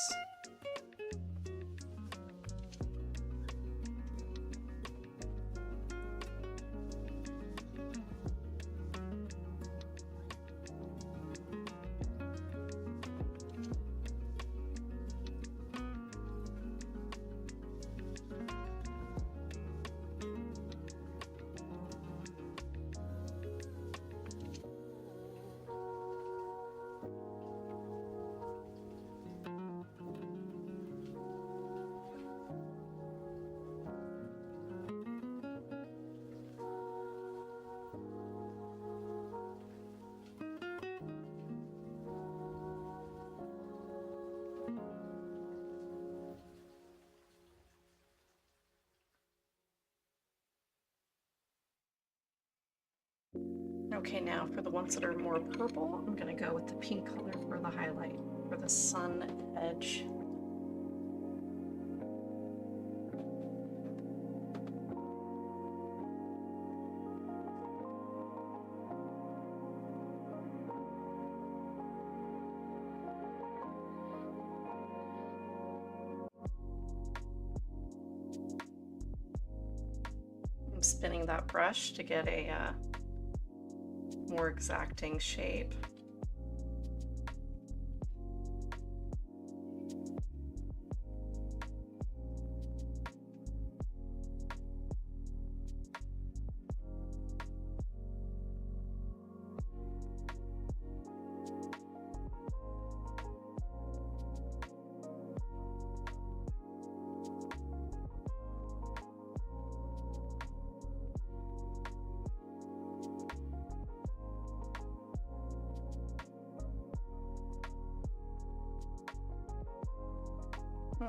Okay, now for the ones that are more purple, I'm gonna go with the pink color for the highlight, for the sun edge. I'm spinning that brush to get a more exacting shape.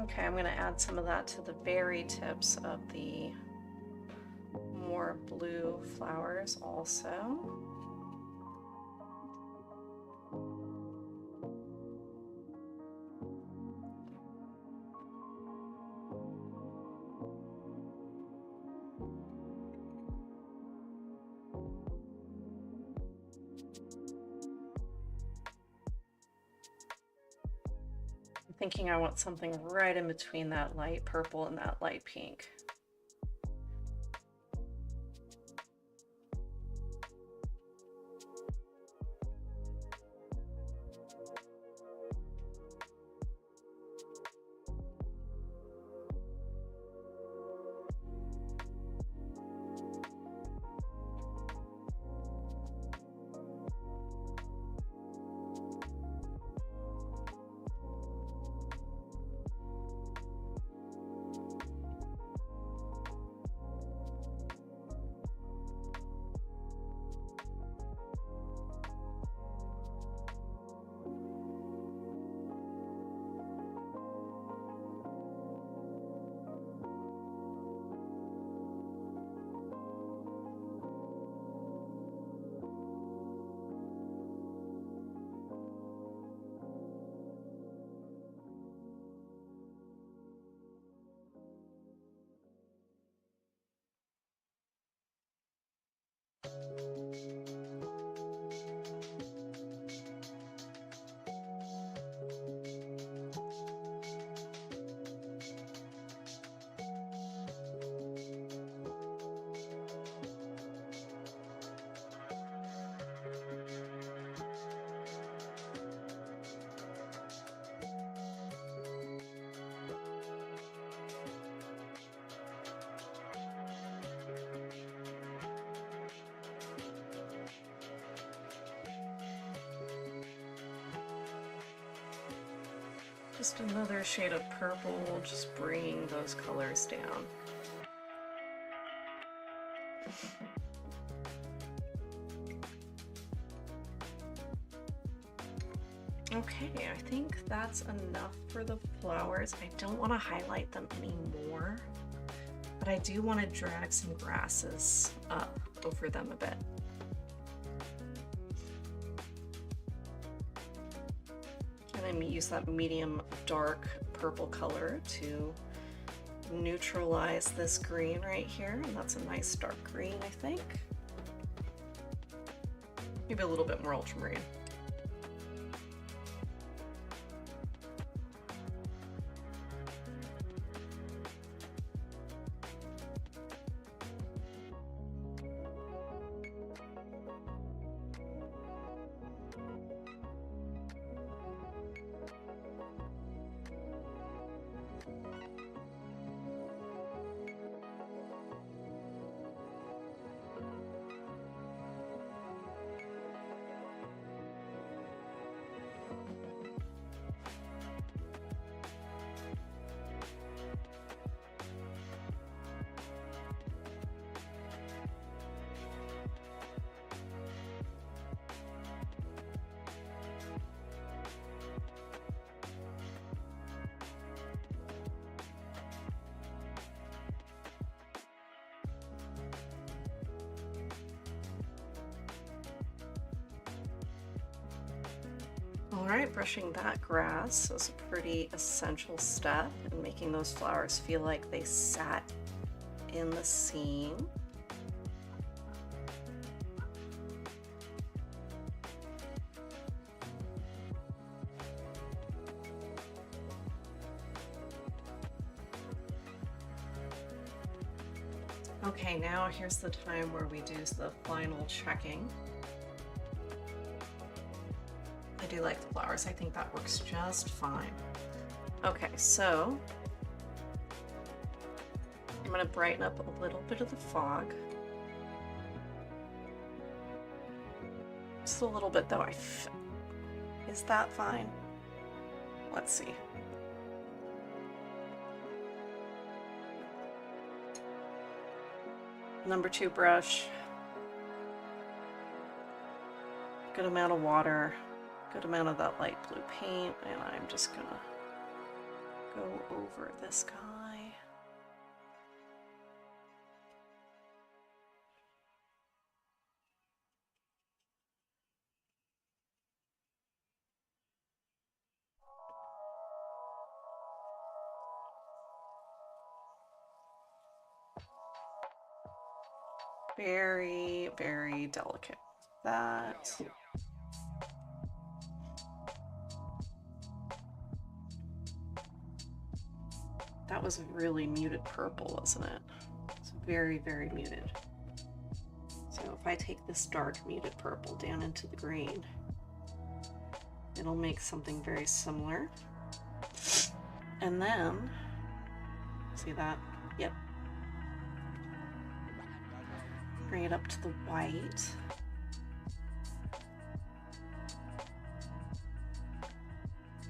Okay, I'm going to add some of that to the very tips of the more blue flowers also. Thinking I want something right in between that light purple and that light pink. Just another shade of purple, just bringing those colors down. Okay, I think that's enough for the flowers. I don't want to highlight them anymore, but I do want to drag some grasses up over them a bit. And then use that medium dark purple color to neutralize this green right here, and that's a nice dark green, I think. Maybe a little bit more ultramarine. All right, brushing that grass is a pretty essential step in making those flowers feel like they sat in the scene. Okay, now here's the time where we do the final checking. I do like the flowers. I think that works just fine. Okay, so I'm going to brighten up a little bit of the fog. Just a little bit though. Is that fine? Let's see. Number 2 brush. Good amount of water. Good amount of that light blue paint, and I'm just gonna go over this guy. Very, very delicate. That. That was a really muted purple, wasn't it? It's very, very muted. So if I take this dark muted purple down into the green, it'll make something very similar. And then, see that? Yep. Bring it up to the white.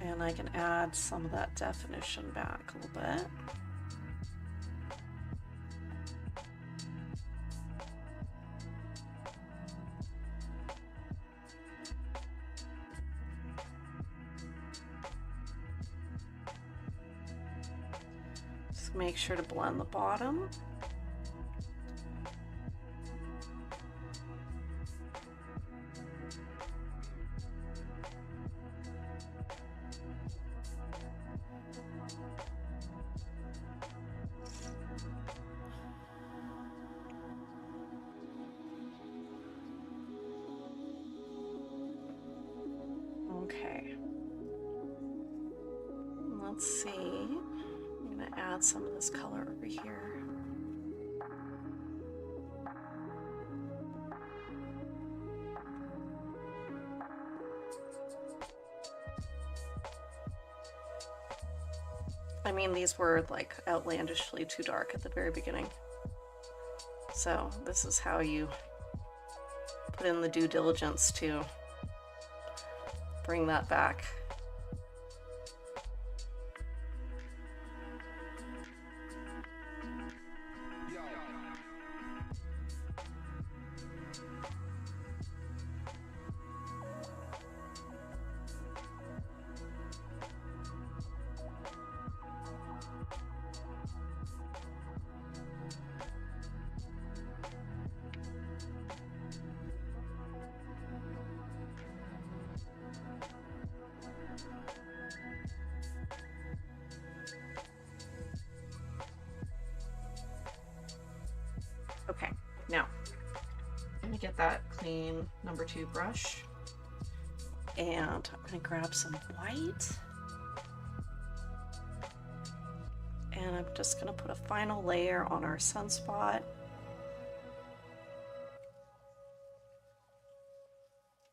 And I can add some of that definition back a little bit. Just make sure to blend the bottom. Okay, let's see. I'm going to add some of this color over here. I mean, these were like outlandishly too dark at the very beginning. So this is how you put in the due diligence to bring that back. get that clean #2 brush, and I'm going to grab some white, and I'm just going to put a final layer on our sunspot.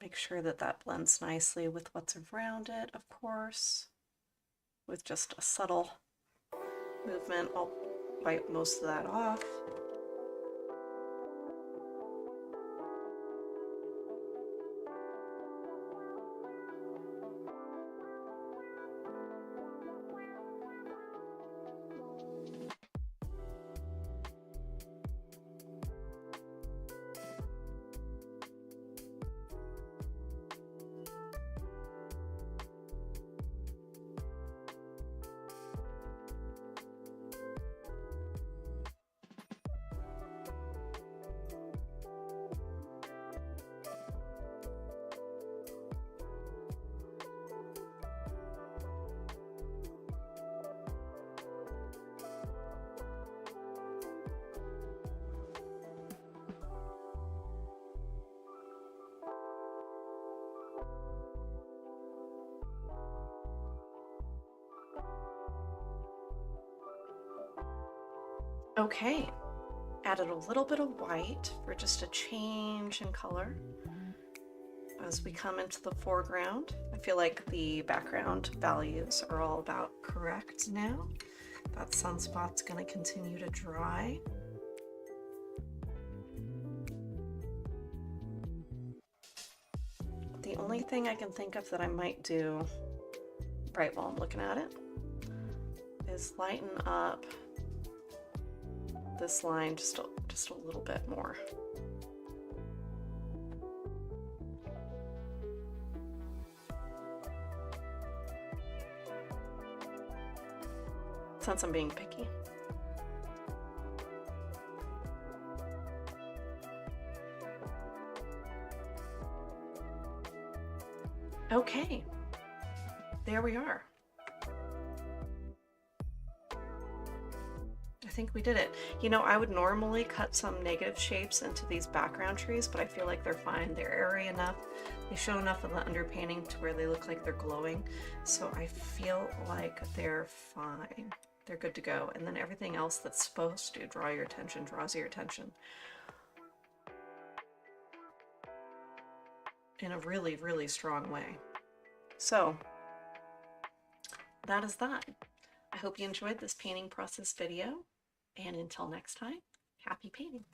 Make sure that that blends nicely with what's around it, of course. With just a subtle movement, I'll wipe most of that off. Okay, added a little bit of white for just a change in color. As we come into the foreground, I feel like the background values are all about correct now. That sunspot's going to continue to dry. The only thing I can think of that I might do right while I'm looking at it is lighten up this line just a little bit more. Since I'm being picky. Okay, there we are. I think we did it. You know, I would normally cut some negative shapes into these background trees, but I feel like they're fine. They're airy enough. They show enough of the underpainting to where they look like they're glowing. So I feel like they're fine. They're good to go. And then everything else that's supposed to draw your attention draws your attention in a really, really strong way. So that is that. I hope you enjoyed this painting process video. And until next time, happy painting.